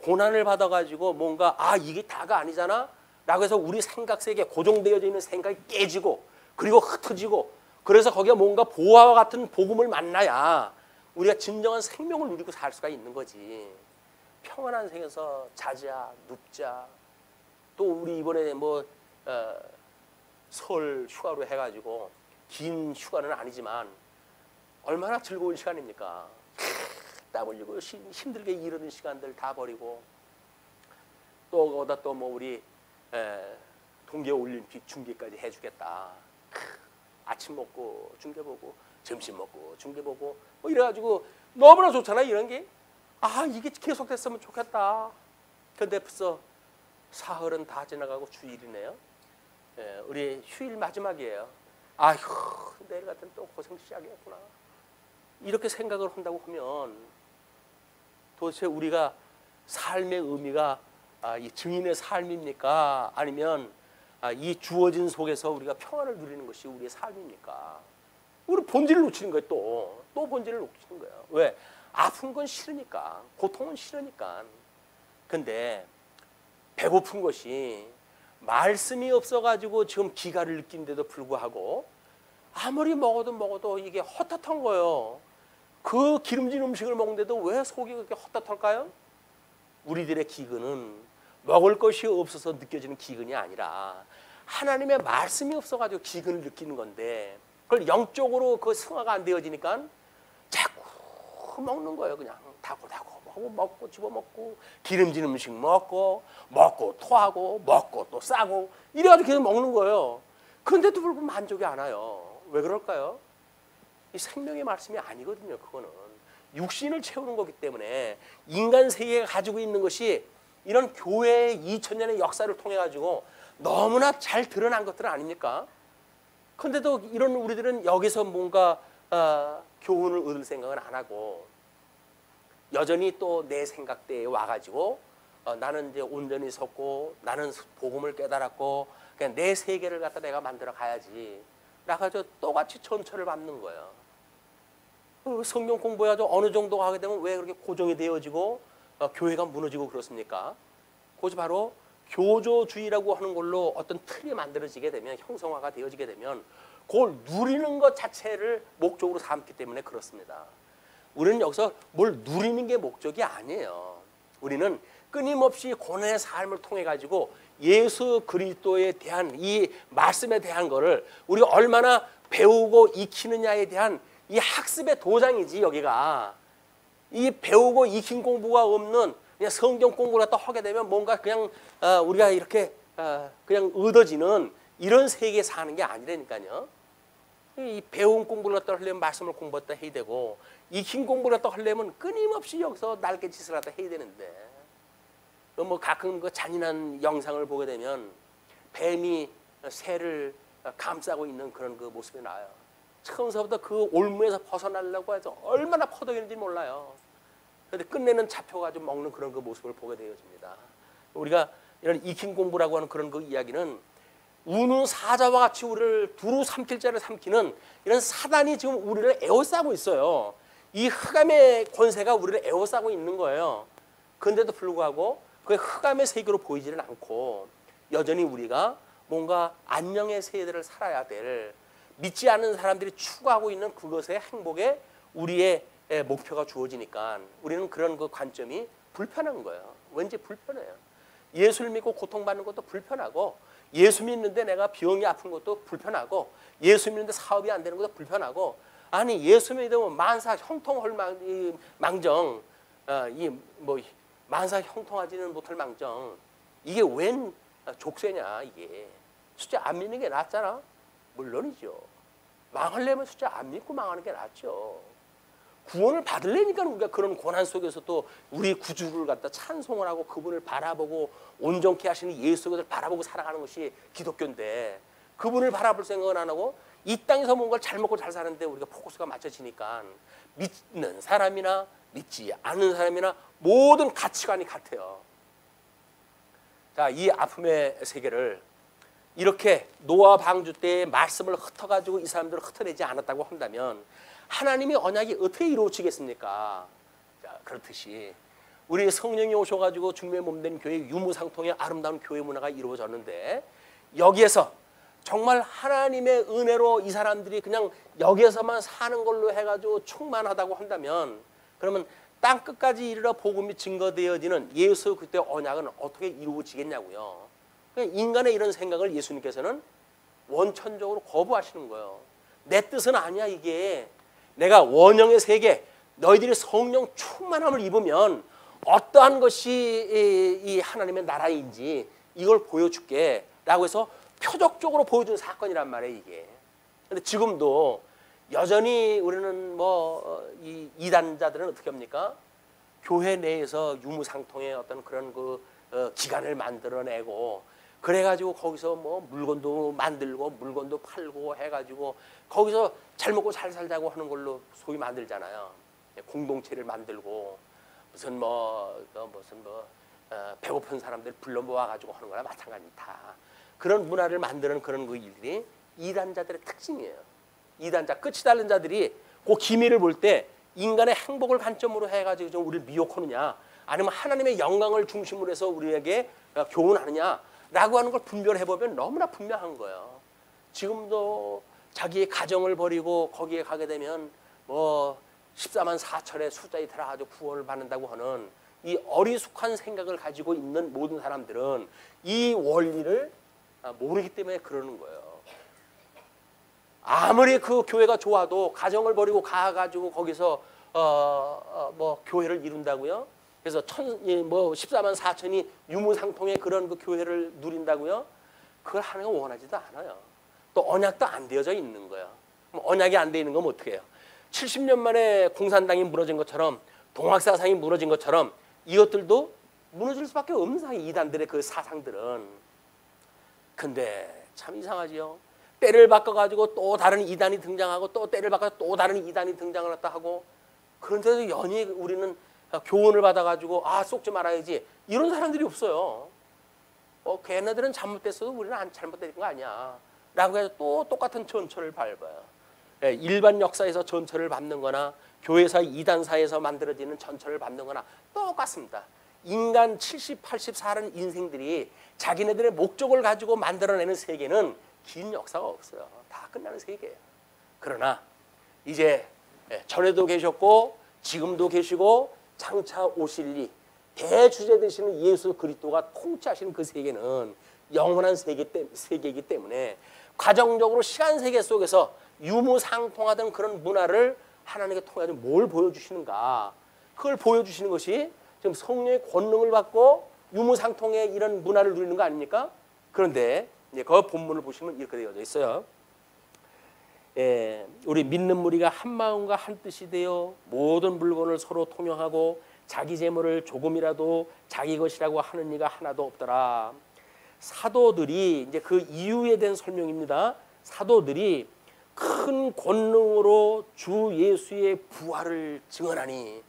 Speaker 1: 고난을 받아가지고 뭔가 이게 다가 아니잖아 라고 해서 우리 생각 세계에 고정되어져 있는 생각이 깨지고 그리고 흩어지고, 그래서 거기에 뭔가 보화와 같은 복음을 만나야 우리가 진정한 생명을 누리고 살 수가 있는 거지. 평안한 생에서 자자 눕자, 또 우리 이번에 설 휴가로 해가지고 긴 휴가는 아니지만 얼마나 즐거운 시간입니까? 땀 흘리고 힘들게 일하는 시간들 다 버리고, 또 거기다 또 우리 동계올림픽 중계까지 해주겠다. 아침 먹고 중계 보고 점심 먹고 중계 보고 이래가지고 너무나 좋잖아 이런 게. 이게 계속됐으면 좋겠다. 근데 벌써 사흘은 다 지나가고 주일이네요. 우리 휴일 마지막이에요. 내일 같은 또 고생 시작이었구나. 이렇게 생각을 한다고 하면 도대체 우리가 삶의 의미가 이 증인의 삶입니까? 아니면 이 주어진 속에서 우리가 평안을 누리는 것이 우리의 삶입니까? 우리 본질을 놓치는 거예요. 또 본질을 놓치는 거예요. 왜? 아픈 건 싫으니까, 고통은 싫으니까. 근데 배고픈 것이 말씀이 없어가지고 지금 기가를 느낀데도 불구하고 아무리 먹어도 이게 헛헛한 거예요. 그 기름진 음식을 먹는데도 왜 속이 그렇게 헛헛할까요? 우리들의 기근은 먹을 것이 없어서 느껴지는 기근이 아니라 하나님의 말씀이 없어가지고 기근을 느끼는 건데, 그걸 영적으로 그 승화가 안 되어지니까 자꾸 먹는 거예요. 그냥 다고 먹고 집어먹고 기름진 음식 먹고 토하고 먹고 또 싸고 이래가지고 계속 먹는 거예요. 그런데도 불구하고 만족이 안 와요. 왜 그럴까요? 이 생명의 말씀이 아니거든요. 그거는 육신을 채우는 거기 때문에 인간 세계가 가지고 있는 것이 이런 교회의 2000년의 역사를 통해 가지고 너무나 잘 드러난 것들은 아닙니까? 그런데도 이런 우리들은 여기서 뭔가 교훈을 얻을 생각은 안 하고 여전히 또 내 생각대에 와가지고 나는 이제 온전히 섰고 나는 복음을 깨달았고 그냥 내 세계를 갖다 내가 만들어 가야지 라가지고 똑같이 전철을 밟는 거예요. 성경 공부해가지고 어느 정도 하게 되면 왜 그렇게 고정이 되어지고 교회가 무너지고 그렇습니까? 그것이 바로 교조주의라고 하는 걸로 어떤 틀이 만들어지게 되면, 형성화가 되어지게 되면 그걸 누리는 것 자체를 목적으로 삼기 때문에 그렇습니다. 우리는 여기서 뭘 누리는 게 목적이 아니에요. 우리는 끊임없이 고난의 삶을 통해 가지고 예수 그리스도에 대한 이 말씀에 대한 거를 우리가 얼마나 배우고 익히느냐에 대한 이 학습의 도장이지. 여기가 이 배우고 익힌 공부가 없는 그냥 성경 공부를 갖다 하게 되면 뭔가 그냥 우리가 이렇게 그냥 얻어지는 이런 세계에 사는 게 아니라니까요. 이 배운 공부를 갖다 하려면 말씀을 공부했다 해야 되고, 익힌 공부를 갖다 하려면 끊임없이 여기서 날개짓을 갖다 해야 되는데, 가끔 그 잔인한 영상을 보게 되면 뱀이 새를 감싸고 있는 그런 그 모습이 나와요. 처음서부터 그 올무에서 벗어나려고 해서 얼마나 퍼덕이는지 몰라요. 그런데 끝내는 잡혀가지고 먹는 그런 그 모습을 보게 되어집니다. 우리가 이런 익힌 공부라고 하는 그런 그 이야기는 우는 사자와 같이 우리를 두루 삼킬 자를 삼키는 이런 사단이 지금 우리를 에워싸고 있어요. 이 흑암의 권세가 우리를 에워싸고 있는 거예요. 그런데도 불구하고 그 흑암의 세계로 보이지는 않고 여전히 우리가 뭔가 안녕의 세대를 살아야 될, 믿지 않는 사람들이 추구하고 있는 그것의 행복에 우리의 목표가 주어지니까 우리는 그런 그 관점이 불편한 거예요. 왠지 불편해요. 예수를 믿고 고통받는 것도 불편하고, 예수 믿는데 내가 병이 아픈 것도 불편하고, 예수 믿는데 사업이 안 되는 것도 불편하고, 아니 예수 믿으면 만사 형통할 망정, 만사 형통하지는 못할 망정, 이게 웬 족쇄냐 이게. 진짜 안 믿는 게 낫잖아. 물론이죠. 망하려면 진짜 안 믿고 망하는 게 낫죠. 구원을 받으려니까 우리가 그런 고난 속에서 또 우리 구주를 갖다 찬송을 하고 그분을 바라보고 온전케 하시는 예수를 바라보고 살아가는 것이 기독교인데, 그분을 바라볼 생각은 안 하고 이 땅에서 뭔가를 잘 먹고 잘 사는데 우리가 포커스가 맞춰지니까 믿는 사람이나 믿지 않는 사람이나 모든 가치관이 같아요. 자, 이 아픔의 세계를 이렇게 노아 방주 때의 말씀을 흩어가지고 이 사람들을 흩어내지 않았다고 한다면 하나님의 언약이 어떻게 이루어지겠습니까? 자, 그렇듯이 우리 성령이 오셔가지고 중매의 몸된 교회 유무상통의 아름다운 교회 문화가 이루어졌는데, 여기에서 정말 하나님의 은혜로 이 사람들이 그냥 여기에서만 사는 걸로 해가지고 충만하다고 한다면, 그러면 땅 끝까지 이르러 복음이 증거되어지는 예수 그리스도의 언약은 어떻게 이루어지겠냐고요. 인간의 이런 생각을 예수님께서는 원천적으로 거부하시는 거예요. 내 뜻은 아니야. 이게 내가 원형의 세계, 너희들이 성령 충만함을 입으면 어떠한 것이 이 하나님의 나라인지 이걸 보여줄게 라고 해서 표적적으로 보여준 사건이란 말이에요, 이게. 근데 지금도 여전히 우리는 이 이단자들은 어떻게 합니까? 교회 내에서 유무상통의 어떤 그런 기관을 만들어내고, 그래가지고 거기서 물건도 만들고 물건도 팔고 해가지고 거기서 잘 먹고 잘 살자고 하는 걸로 소위 만들잖아요. 공동체를 만들고 무슨 배고픈 사람들 불러 모아가지고 하는 거나 마찬가지다. 그런 문화를 만드는 그런 일들이 이단자들의 특징이에요. 이단자, 끝이 다른 자들이 그 기미를 볼 때 인간의 행복을 관점으로 해가지고 좀 우리를 미혹하느냐, 아니면 하나님의 영광을 중심으로 해서 우리에게 교훈하느냐라고 하는 걸 분별해보면 너무나 분명한 거예요. 지금도 자기의 가정을 버리고 거기에 가게 되면 14만 4천의 숫자에 들어가지고 구원을 받는다고 하는 이 어리숙한 생각을 가지고 있는 모든 사람들은 이 원리를 모르기 때문에 그러는 거예요. 아무리 그 교회가 좋아도 가정을 버리고 가가지고 거기서 교회를 이룬다고요? 그래서 14만 4천이 유무상통의 그런 그 교회를 누린다고요? 그걸 하나님가 원하지도 않아요. 또 언약도 안 되어져 있는 거예요. 언약이 안 돼 있는 건 어떻게 해요? 70년 만에 공산당이 무너진 것처럼, 동학사상이 무너진 것처럼 이것들도 무너질 수밖에 없는 상황이 이단들의 그 사상들은. 근데 참 이상하지요. 때를 바꿔가지고 또 다른 이단이 등장하고 또 때를 바꿔서 또 다른 이단이 등장을 했다 하고, 그런데도 연히 우리는 교훈을 받아가지고 속지 말아야지 이런 사람들이 없어요. 걔네들은 잘못됐어도 우리는 안 잘못된 거 아니야 라고 해서 또 똑같은 전철을 밟아요. 일반 역사에서 전철을 밟는 거나 교회사 이단사에서 만들어지는 전철을 밟는 거나 똑같습니다. 인간 70, 80 사는 인생들이 자기네들의 목적을 가지고 만들어내는 세계는 긴 역사가 없어요. 다 끝나는 세계예요. 그러나 이제 전에도 계셨고 지금도 계시고 장차 오실 이 대주제 되시는 예수 그리스도가 통치하시는 그 세계는 영원한 세계이기 때문에 과정적으로 시간 세계 속에서 유무상통하던 그런 문화를 하나님께 통해서 뭘 보여주시는가, 그걸 보여주시는 것이 지금 성령의 권능을 받고 유무상통의 이런 문화를 누리는 거 아닙니까? 그런데 이제 그 본문을 보시면 이렇게 되어져 있어요. 우리 믿는 무리가 한 마음과 한 뜻이 되어 모든 물건을 서로 통용하고 자기 재물을 조금이라도 자기 것이라고 하는 이가 하나도 없더라. 사도들이 이제 그 이유에 대한 설명입니다. 사도들이 큰 권능으로 주 예수의 부활을 증언하니,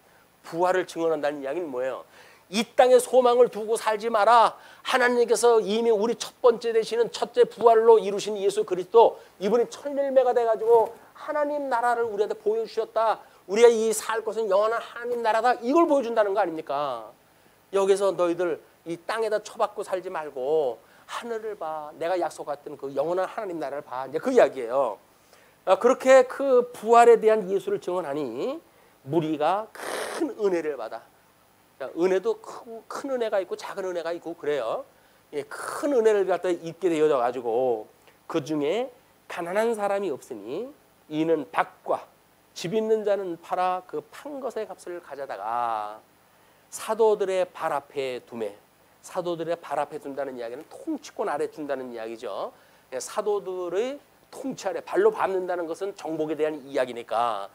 Speaker 1: 부활을 증언한다는 이야기는 뭐예요? 이 땅에 소망을 두고 살지 마라. 하나님께서 이미 우리 첫 번째 되시는 첫째 부활로 이루신 예수 그리스도, 이분이 천열매가 돼가지고 하나님 나라를 우리한테 보여주셨다. 우리가 이 살 것은 영원한 하나님 나라다. 이걸 보여준다는 거 아닙니까? 여기서 너희들 이 땅에다 처박고 살지 말고 하늘을 봐. 내가 약속했던 그 영원한 하나님 나라를 봐. 이제 그 이야기예요. 그렇게 그 부활에 대한 예수를 증언하니 무리가 큰 은혜를 받아. 은혜도 큰 은혜가 있고 작은 은혜가 있고 그래요. 큰 은혜를 갖다 입게 되어져 가지고 그 중에 가난한 사람이 없으니 이는 밭과 집 있는 자는 팔아 그 판 것의 값을 가져다가 사도들의 발 앞에 두매. 사도들의 발 앞에 둔다는 이야기는 통치권 아래 둔다는 이야기죠. 사도들의 통치하래. 발로 밟는다는 것은 정복에 대한 이야기니까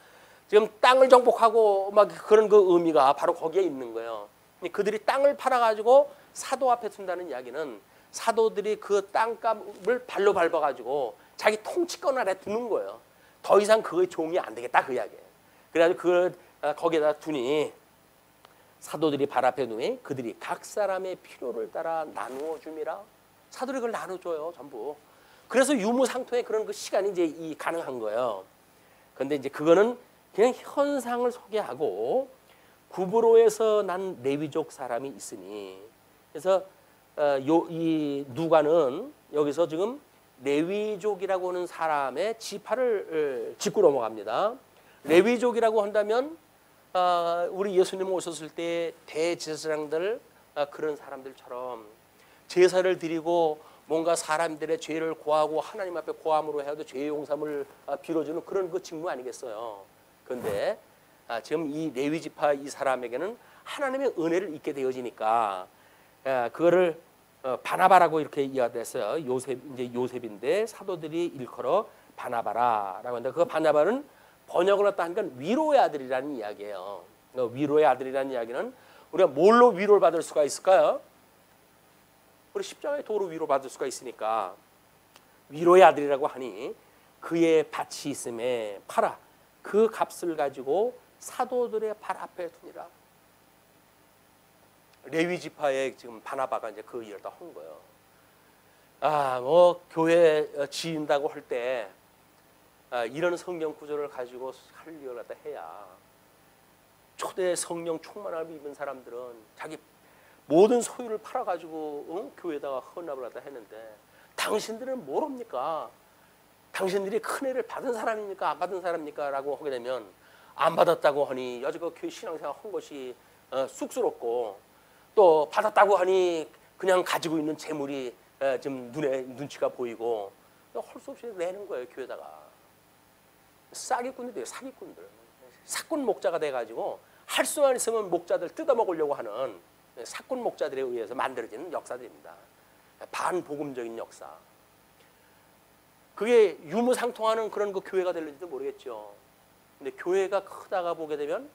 Speaker 1: 지금 땅을 정복하고 막 그런 그 의미가 바로 거기에 있는 거예요. 그들이 땅을 팔아가지고 사도 앞에 둔다는 이야기는 사도들이 그 땅값을 발로 밟아가지고 자기 통치권 아래 두는 거예요. 더 이상 그의 종이 안 되겠다 그 이야기예요. 그래가지고 그 거기에다 두니 사도들이 발 앞에 두니 그들이 각 사람의 필요를 따라 나누어 줌이라. 사도들이 그걸 나눠줘요 전부. 그래서 유무상통의 그런 그 시간이 이제 가능한 거예요. 그런데 이제 그거는 그냥 현상을 소개하고 구브로에서 난 레위족 사람이 있으니 그래서 이 누가는 여기서 지금 레위족이라고 하는 사람의 지파를 짚고 넘어갑니다. 레위족이라고 한다면 우리 예수님 오셨을 때 대제사장들 그런 사람들처럼 제사를 드리고 뭔가 사람들의 죄를 고하고 하나님 앞에 고함으로 해도 죄 용서를 빌어주는 그런 그 직무 아니겠어요. 그런데 지금 이 레위 지파 이 사람에게는 하나님의 은혜를 입게 되어지니까 그거를 바나바라고 이렇게 이야기했어요. 이제 요셉인데 사도들이 일컬어 바나바라라고 하는데 그 바나바는 번역을 했다 하니까 위로의 아들이라는 이야기예요. 위로의 아들이라는 이야기는 우리가 뭘로 위로를 받을 수가 있을까요? 우리 십자가의 도로 위로받을 수가 있으니까 위로의 아들이라고 하니 그의 밭이 있음에 팔아 그 값을 가지고 사도들의 발 앞에 두니라. 레위 지파의 지금 바나바가 이제 그 일을 다 한 거예요. 뭐 교회 지인다고 할 때 이런 성경 구절을 가지고 할 일을 갖다 해야 초대 성령 충만함을 입은 사람들은 자기 모든 소유를 팔아가지고 교회에다가 헌납을 갖다 했는데 당신들은 모릅니까? 당신들이 큰 애를 받은 사람입니까? 안 받은 사람입니까? 라고 하게 되면 안 받았다고 하니 여지껏 교회 신앙생활 한 것이 쑥스럽고 또 받았다고 하니 그냥 가지고 있는 재물이 좀 눈치가 보이고 할 수 없이 내는 거예요. 교회에다가. 사기꾼들이에요. 사기꾼들. 사꾼 목자가 돼가지고 할 수만 있으면 목자들 뜯어먹으려고 하는 사꾼 목자들에 의해서 만들어지는 역사들입니다. 반복음적인 역사. 그게 유무상통하는 그런 그 교회가 될지도 모르겠죠. 근데 교회가 크다가 보게 되면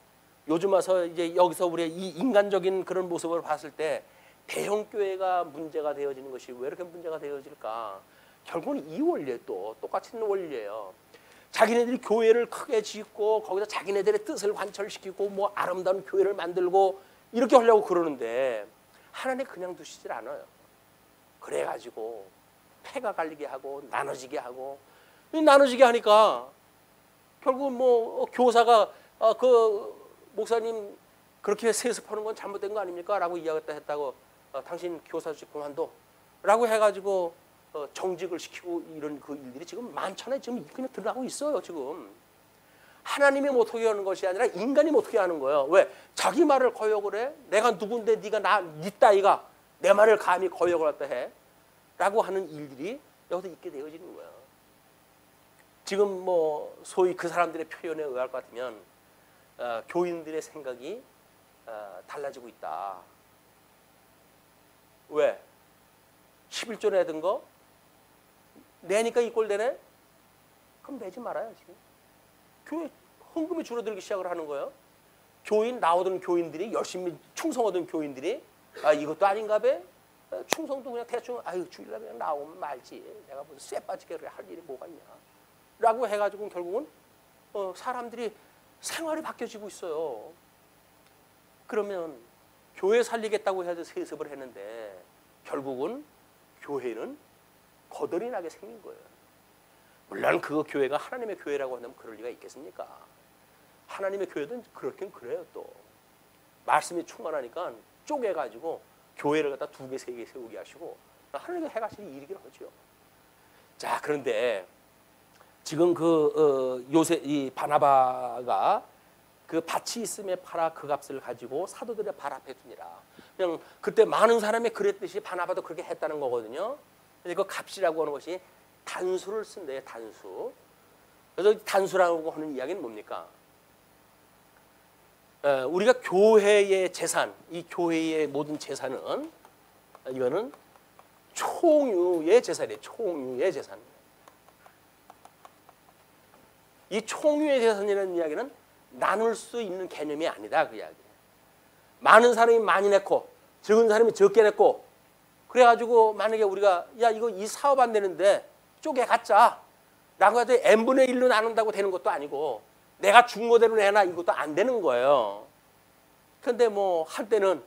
Speaker 1: 요즘 와서 이제 여기서 우리 이 인간적인 그런 모습을 봤을 때 대형 교회가 문제가 되어지는 것이 왜 이렇게 문제가 되어질까? 결국은 이 원리에 또 똑같은 원리예요. 자기네들이 교회를 크게 짓고 거기서 자기네들의 뜻을 관철시키고 뭐 아름다운 교회를 만들고 이렇게 하려고 그러는데 하나님 그냥 두시질 않아요. 그래가지고 패가 갈리게 하고 나눠지게 하고 나눠지게 하니까 결국 뭐 교사가 그 목사님 그렇게 세습하는 건 잘못된 거 아닙니까? 라고 이야기했다고 당신 교사직 그만둬 라고 해가지고 정직을 시키고 이런 그 일들이 지금 만천에 지금 그냥 드러나고 있어요. 지금 하나님이 못하게 하는 것이 아니라 인간이 못하게 하는 거예요. 왜? 자기 말을 거역을 해? 내가 누군데 네가 네 따위가 내 말을 감히 거역을 갖다 해? 라고 하는 일들이 여기서 있게 되어지는 거예요. 지금 뭐 소위 그 사람들의 표현에 의할 것 같으면 교인들의 생각이 달라지고 있다. 왜? 11조 내던 거 내니까 이 꼴 되네? 그럼 내지 말아요. 지금 교회 헌금이 줄어들기 시작을 하는 거예요. 교인 나오던 교인들이 열심히 충성하던 교인들이 이것도 아닌가 봐. 충성도 그냥 대충 주일날 그냥 나오면 말지. 내가 무슨 쇠 빠지게 할 일이 뭐가 있냐. 라고 해가지고 결국은 사람들이 생활이 바뀌어지고 있어요. 그러면 교회 살리겠다고 해서 세습을 했는데 결국은 교회는 거덜이 나게 생긴 거예요. 물론 그 교회가 하나님의 교회라고 한다면 그럴 리가 있겠습니까? 하나님의 교회도 그렇긴 그래요. 또 말씀이 충만하니까 쪼개가지고 교회를 갖다 2개, 3개 세우게 하시고 하나님의 해가시는 일이긴 하죠. 자, 그런데 지금 그 이 바나바가 그 밭이 있음에 팔아 그 값을 가지고 사도들의 발 앞에 두니라. 그냥 그때 많은 사람이 그랬듯이 바나바도 그렇게 했다는 거거든요. 그래서 그 값이라고 하는 것이 단수를 쓴대요. 단수. 그래서 단수라고 하는 이야기는 뭡니까? 우리가 교회의 재산, 이 교회의 모든 재산은 이거는 총유의 재산이에요. 총유의 재산. 이 총유의 재산이라는 이야기는 나눌 수 있는 개념이 아니다 그 이야기. 많은 사람이 많이 냈고 적은 사람이 적게 냈고 그래가지고 만약에 우리가 야 이거 이 사업 안 되는데 쪼개 갖자 라고 해도 n분의 1로 나눈다고 되는 것도 아니고 내가 준 거대로 내놔 이것도 안 되는 거예요. 근데 뭐 한때는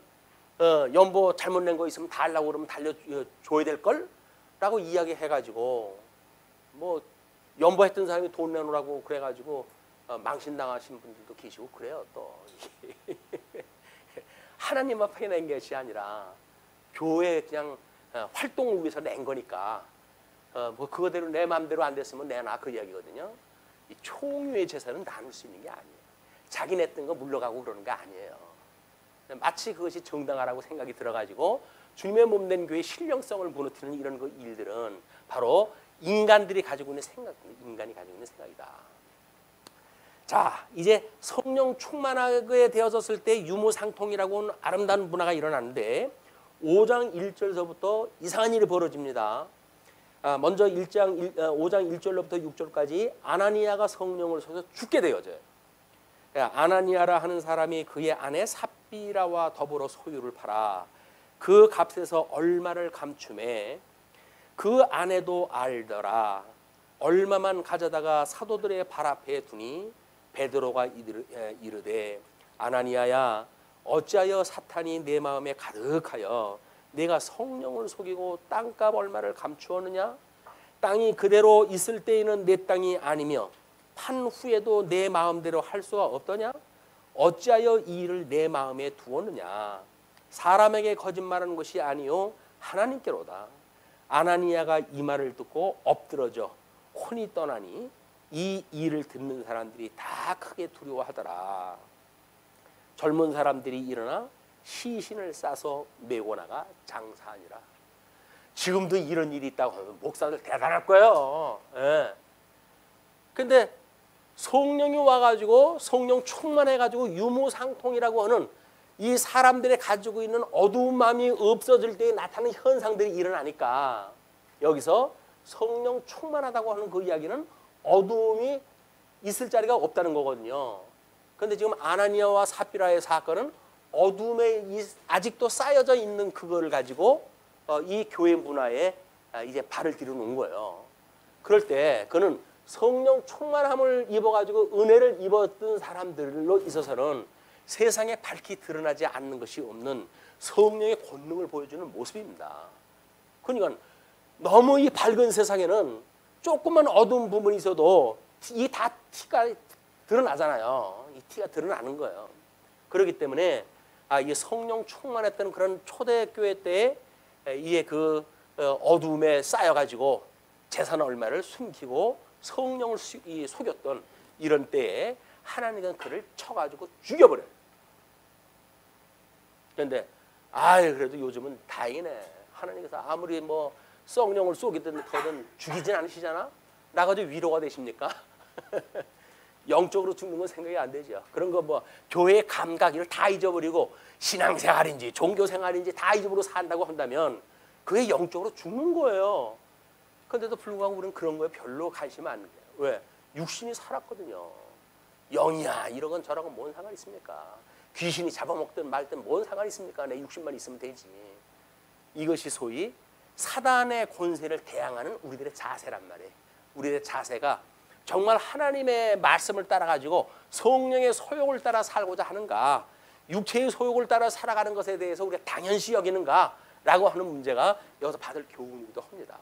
Speaker 1: 연보 잘못 낸 거 있으면 달라고 그러면 달려줘야 될 걸? 라고 이야기해가지고 뭐 연보했던 사람이 돈 내놓으라고 그래가지고 망신당하신 분들도 계시고 그래요 또. 하나님 앞에 낸 것이 아니라 교회 그냥 활동을 위해서 낸 거니까 뭐 그거대로 내 마음대로 안 됐으면 내놔 그 이야기거든요. 이 총유의 재산은 나눌 수 있는 게 아니에요. 자기 냈던 거 물러가고 그러는 거 아니에요. 마치 그것이 정당하라고 생각이 들어가지고 주님의 몸된 교회의 신령성을 무너뜨리는 이런 그 일들은 바로 인간들이 가지고 있는 생각, 인간이 가지고 있는 생각이다. 자, 이제 성령 충만하게 되어졌을 때 유무상통이라고 하는 아름다운 문화가 일어나는데 5장 1절서부터 이상한 일이 벌어집니다. 먼저 5장 1절로부터 6절까지 아나니아가 성령을 속여 죽게 되어져요. 아나니아라 하는 사람이 그의 아내 삽비라와 더불어 소유를 팔아 그 값에서 얼마를 감춤해 그 아내도 알더라. 얼마만 가져다가 사도들의 발 앞에 두니 베드로가 이르되 아나니아야 어찌하여 사탄이 내 마음에 가득하여 내가 성령을 속이고 땅값 얼마를 감추었느냐? 땅이 그대로 있을 때에는 내 땅이 아니며 판 후에도 내 마음대로 할 수가 없더냐? 어찌하여 이 일을 내 마음에 두었느냐? 사람에게 거짓말하는 것이 아니요 하나님께로다. 아나니아가 이 말을 듣고 엎드러져 혼이 떠나니 이 일을 듣는 사람들이 다 크게 두려워하더라. 젊은 사람들이 일어나 시신을 싸서 메고 나가 장사하니라. 지금도 이런 일이 있다고 하면 목사들 대단할 거예요. 예. 근데 성령이 와가지고 성령 충만해가지고 유무상통이라고 하는 이 사람들이 가지고 있는 어두운 마음이 없어질 때 나타나는 현상들이 일어나니까 여기서 성령 충만하다고 하는 그 이야기는 어두움이 있을 자리가 없다는 거거든요. 그런데 지금 아나니아와 삽비라의 사건은 어둠에 아직도 쌓여져 있는 그거를 가지고 이 교회 문화에 이제 발을 들여놓은 거예요. 그럴 때 그는 성령 충만함을 입어가지고 은혜를 입었던 사람들로 있어서는 세상에 밝히 드러나지 않는 것이 없는 성령의 권능을 보여주는 모습입니다. 그러니까 너무 이 밝은 세상에는 조금만 어두운 부분이 있어도 이 다 티가 드러나잖아요. 이 티가 드러나는 거예요. 그렇기 때문에 이 성령 충만했던 그런 초대교회 때에 이게 그 어두움에 쌓여가지고 재산 얼마를 숨기고 성령을 속였던 이런 때에 하나님은 그를 쳐가지고 죽여버려요. 그런데 그래도 요즘은 다행이네. 하나님께서 아무리 뭐 성령을 쏘기든 거든 죽이진 않으시잖아. 나가지고 위로가 되십니까? 영적으로 죽는 건 생각이 안 되죠. 그런 거 뭐 교회의 감각 이걸 다 잊어버리고 신앙생활인지 종교생활인지 다 잊어버리고 산다고 한다면 그게 영적으로 죽는 거예요. 그런데도 불구하고 우리는 그런 거에 별로 관심 안 돼요. 왜? 육신이 살았거든요. 영이야 이러건 저러건 뭔 상관 있습니까? 귀신이 잡아먹든 말든 뭔 상관 있습니까? 내 육신만 있으면 되지. 이것이 소위 사단의 권세를 대항하는 우리들의 자세란 말이에요. 우리들의 자세가 정말 하나님의 말씀을 따라가지고 성령의 소욕을 따라 살고자 하는가, 육체의 소욕을 따라 살아가는 것에 대해서 우리가 당연시 여기는가 라고 하는 문제가 여기서 받을 교훈이기도 합니다.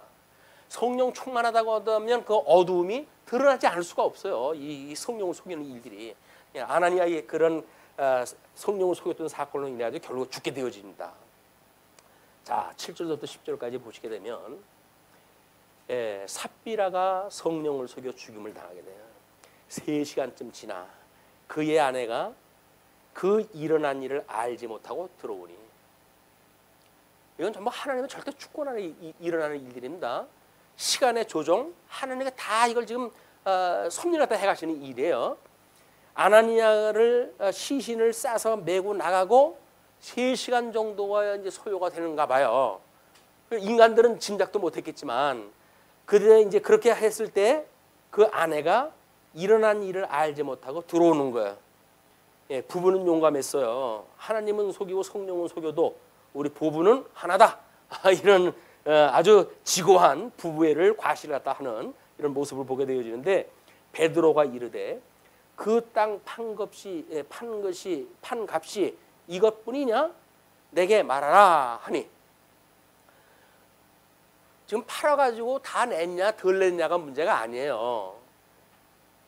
Speaker 1: 성령 충만하다고 하면 그 어두움이 드러나지 않을 수가 없어요. 이 성령을 속이는 일들이. 아나니아의 그런 성령을 속였던 사건으로 인해 가지고 결국 죽게 되어집니다. 자, 7절부터 10절까지 보시게 되면 삽비라가 성령을 속여 죽임을 당하게 돼요. 3시간쯤 지나 그의 아내가 그 일어난 일을 알지 못하고 들어오니, 이건 전부 하나님은 절대 주권 안에 일어나는 일들입니다. 시간의 조정, 하나님이 다 이걸 지금 섭리갖다 해가시는 일이에요. 아나니아를 시신을 싸서 메고 나가고 3시간 정도가 이제 소요가 되는가 봐요. 인간들은 짐작도 못했겠지만 그때 이제 그렇게 했을 때 그 아내가 일어난 일을 알지 못하고 들어오는 거예요. 예, 부부는 용감했어요. 하나님은 속이고 성령은 속여도 우리 부부는 하나다. 이런 아주 지고한 부부애를 과시를 갖다 하는 이런 모습을 보게 되어지는데 베드로가 이르되 그 땅 판 값이 이것뿐이냐? 내게 말하라 하니. 지금 팔아가지고 다 냈냐 덜 냈냐가 문제가 아니에요.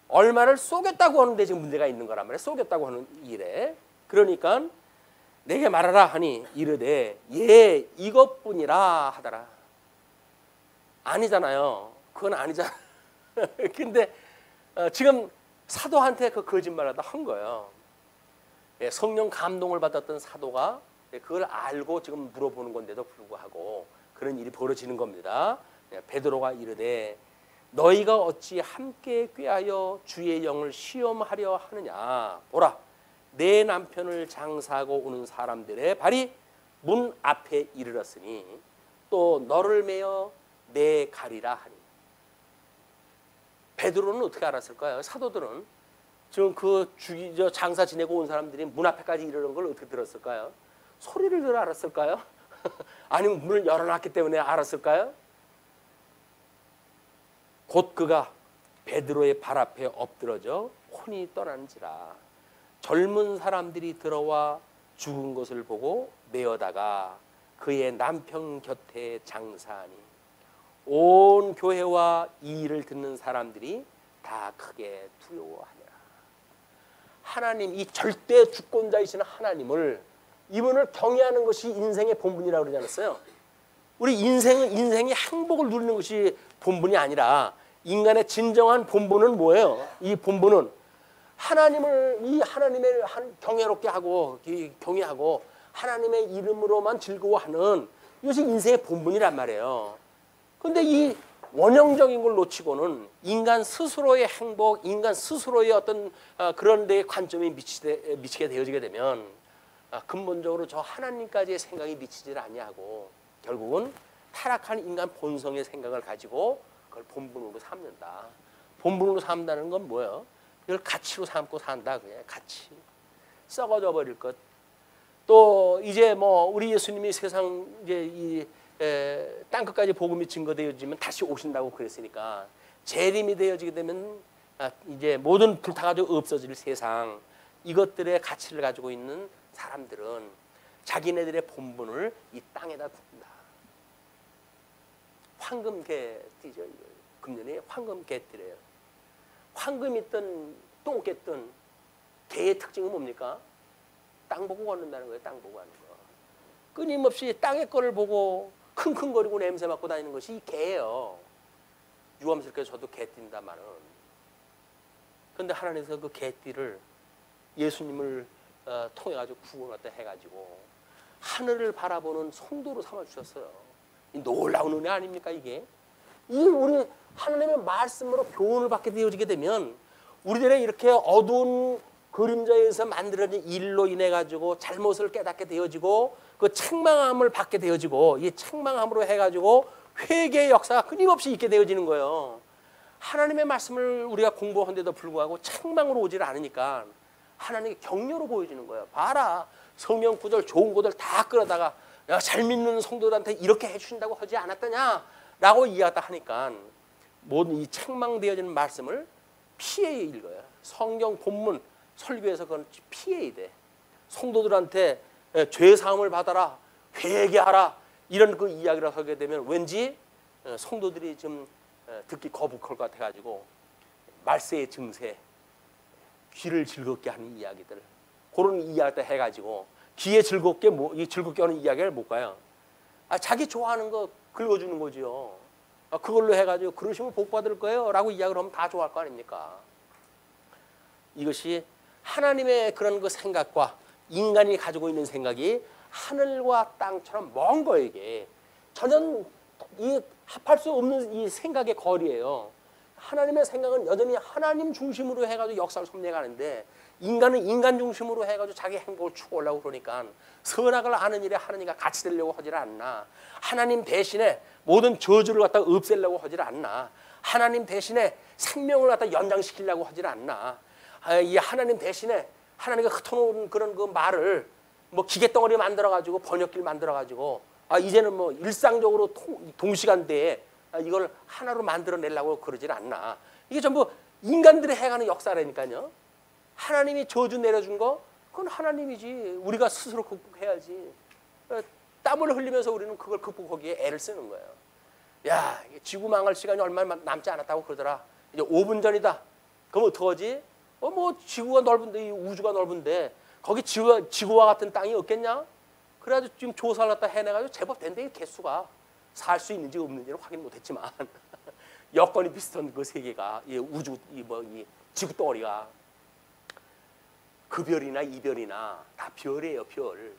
Speaker 1: 얼마를 쏘겠다고 하는데 지금 문제가 있는 거란 말이에요. 쏘겠다고 하는 일에. 그러니까 내게 말하라 하니 이르되 예 이것뿐이라 하더라. 아니잖아요. 그건 아니잖아. 근데 지금 사도한테 그 거짓말을 한 거예요. 예, 성령 감동을 받았던 사도가 그걸 알고 지금 물어보는 건데도 불구하고 그런 일이 벌어지는 겁니다. 베드로가 이르되 너희가 어찌 함께 꾀하여 주의 영을 시험하려 하느냐. 보라 내 남편을 장사하고 오는 사람들의 발이 문 앞에 이르렀으니 또 너를 메어 내 가리라 하니. 베드로는 어떻게 알았을까요? 사도들은 지금 저 장사 지내고 온 사람들이 문 앞에까지 이르는 걸 어떻게 들었을까요? 소리를 들어 알았을까요? 아니면 문을 열어놨기 때문에 알았을까요? 곧 그가 베드로의 발 앞에 엎드러져 혼이 떠난지라. 젊은 사람들이 들어와 죽은 것을 보고 메어다가 그의 남편 곁에 장사하니 온 교회와 이 일을 듣는 사람들이 다 크게 두려워하니라. 하나님, 이 절대 주권자이신 하나님을, 이분을 경외하는 것이 인생의 본분이라고 그러지 않았어요? 우리 인생이 행복을 누리는 것이 본분이 아니라 인간의 진정한 본분은 뭐예요? 이 본분은 하나님을 경외롭게 하고 경외하고 하나님의 이름으로만 즐거워하는 이것이 인생의 본분이란 말이에요. 그런데 이 원형적인 걸 놓치고는 인간 스스로의 행복, 인간 스스로의 어떤 그런 데에 관점이 미치게 되어지게 되면 근본적으로 저 하나님까지의 생각이 미치질 아니하고 결국은 타락한 인간 본성의 생각을 가지고 그걸 본분으로 삼는다. 본분으로 삼는다는 건 뭐예요? 이걸 가치로 삼고 산다. 그냥 가치. 썩어져 버릴 것. 또 이제 뭐 우리 예수님이 세상 이제 땅끝까지 복음이 증거되어지면 다시 오신다고 그랬으니까 재림이 되어지게 되면 이제 모든 불타가지고 없어질 세상, 이것들의 가치를 가지고 있는 사람들은 자기네들의 본분을 이 땅에다 둔다. 황금개띠죠. 금년에 황금개띠래요. 황금 있든 똥 깼든 개의 특징은 뭡니까? 땅 보고 걷는다는 거예요. 땅 보고 하는 거. 끊임없이 땅의 거를 보고 킁킁거리고 냄새 맡고 다니는 것이 이 개예요. 유감스럽게 저도 개띠입니다만은. 그런데 하나님께서 그 개띠를 예수님을 통해 가지고 구원했다 해가지고 하늘을 바라보는 성도로 삼아 주셨어요. 이 놀라운 은혜 아닙니까 이게? 이 우리 하나님의 말씀으로 교훈을 받게 되어지게 되면 우리들의 이렇게 어두운 그림자에서 만들어진 일로 인해 가지고 잘못을 깨닫게 되어지고 그 책망함을 받게 되어지고 이 책망함으로 해가지고 회개의 역사가 끊임없이 있게 되어지는 거예요. 하나님의 말씀을 우리가 공부하는데도 불구하고 책망으로 오질 않으니까 하나님의 격려로 보여지는 거예요. 봐라, 성경 구절 좋은 구절 다 끌어다가 내가 잘 믿는 성도들한테 이렇게 해주신다고 하지 않았더냐 라고 이야기하다 하니까 모든 이 책망되어지는 말씀을 피해 읽어요. 성경 본문 설교에서 그건 피해야 돼. 성도들한테 죄 사함을 받아라, 회개하라 이런 그 이야기를 하게 되면 왠지 성도들이 좀 듣기 거북할 것 같아가지고 말세의 증세, 귀를 즐겁게 하는 이야기들 그런 이야기를 해가지고 귀에 즐겁게 하는 이야기를 못 가요. 자기 좋아하는 거 긁어주는 거지요. 그걸로 해가지고 그러시면 복 받을 거예요 라고 이야기를 하면 다 좋아할 거 아닙니까? 이것이 하나님의 그런 그 생각과 인간이 가지고 있는 생각이 하늘과 땅처럼 먼 거예요. 이게 전혀 합할 수 없는 이 생각의 거리예요. 하나님의 생각은 여전히 하나님 중심으로 해가지고 역사를 섭리해가는데 인간은 인간 중심으로 해가지고 자기 행복을 추구하려고 그러니까 선악을 아는 일에 하나님과 같이 되려고 하질 않나. 하나님 대신에 모든 저주를 갖다 없애려고 하질 않나. 하나님 대신에 생명을 갖다 연장시키려고 하질 않나. 이 하나님 대신에 하나님가 흩어놓은 그런 그 말을 뭐 기계덩어리 만들어가지고 번역기를 만들어가지고 이제는 뭐 일상적으로 동시간대에 이걸 하나로 만들어내려고 그러질 않나. 이게 전부 인간들이 해가는 역사라니까요. 하나님이 저주 내려준 거 그건 하나님이지. 우리가 스스로 극복해야지. 땀을 흘리면서 우리는 그걸 극복하기에 애를 쓰는 거예요. 야, 지구 망할 시간이 얼마 남지 않았다고 그러더라. 이제 5분 전이다. 그럼 어떡하지? 뭐 지구가 넓은데, 이 우주가 넓은데 거기 지구와 같은 땅이 없겠냐? 그래가지고 지금 조사를 갖다 해내가지고 제법 된대. 이 개수가 살 수 있는지 없는지는 확인 못했지만 여건이 비슷한 그 세계가 이 우주 이 지구 덩어리가 그 별이나 이 별이나 다 별이에요. 별.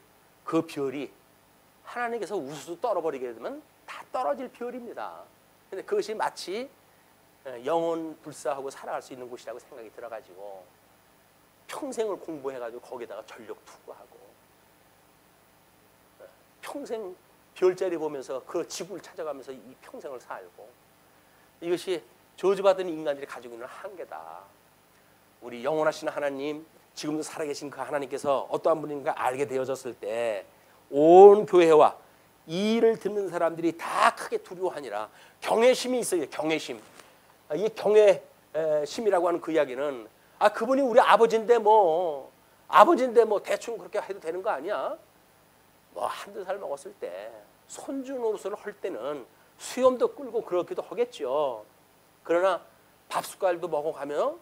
Speaker 1: 그 별이 하나님께서 우수수 떨어버리게 되면 다 떨어질 별입니다. 근데 그것이 마치 영혼 불사하고 살아갈 수 있는 곳이라고 생각이 들어가지고 평생을 공부해가지고 거기다가 전력 투구하고 평생 별자리 보면서 그 지구를 찾아가면서 이 평생을 살고 이것이 저주받은 인간들이 가지고 있는 한계다. 우리 영원하신 하나님, 지금도 살아계신 그 하나님께서 어떠한 분인가 알게 되어졌을 때 온 교회와 이 일을 듣는 사람들이 다 크게 두려워하니라. 경외심이 있어요. 경외심. 이 경외심이라고 하는 그 이야기는 그분이 우리 아버지인데 뭐 대충 그렇게 해도 되는 거 아니야? 뭐 한두 살 먹었을 때 손주 노릇을 할 때는 수염도 끌고 그렇기도 하겠죠. 그러나 밥 숟갈도 먹어가며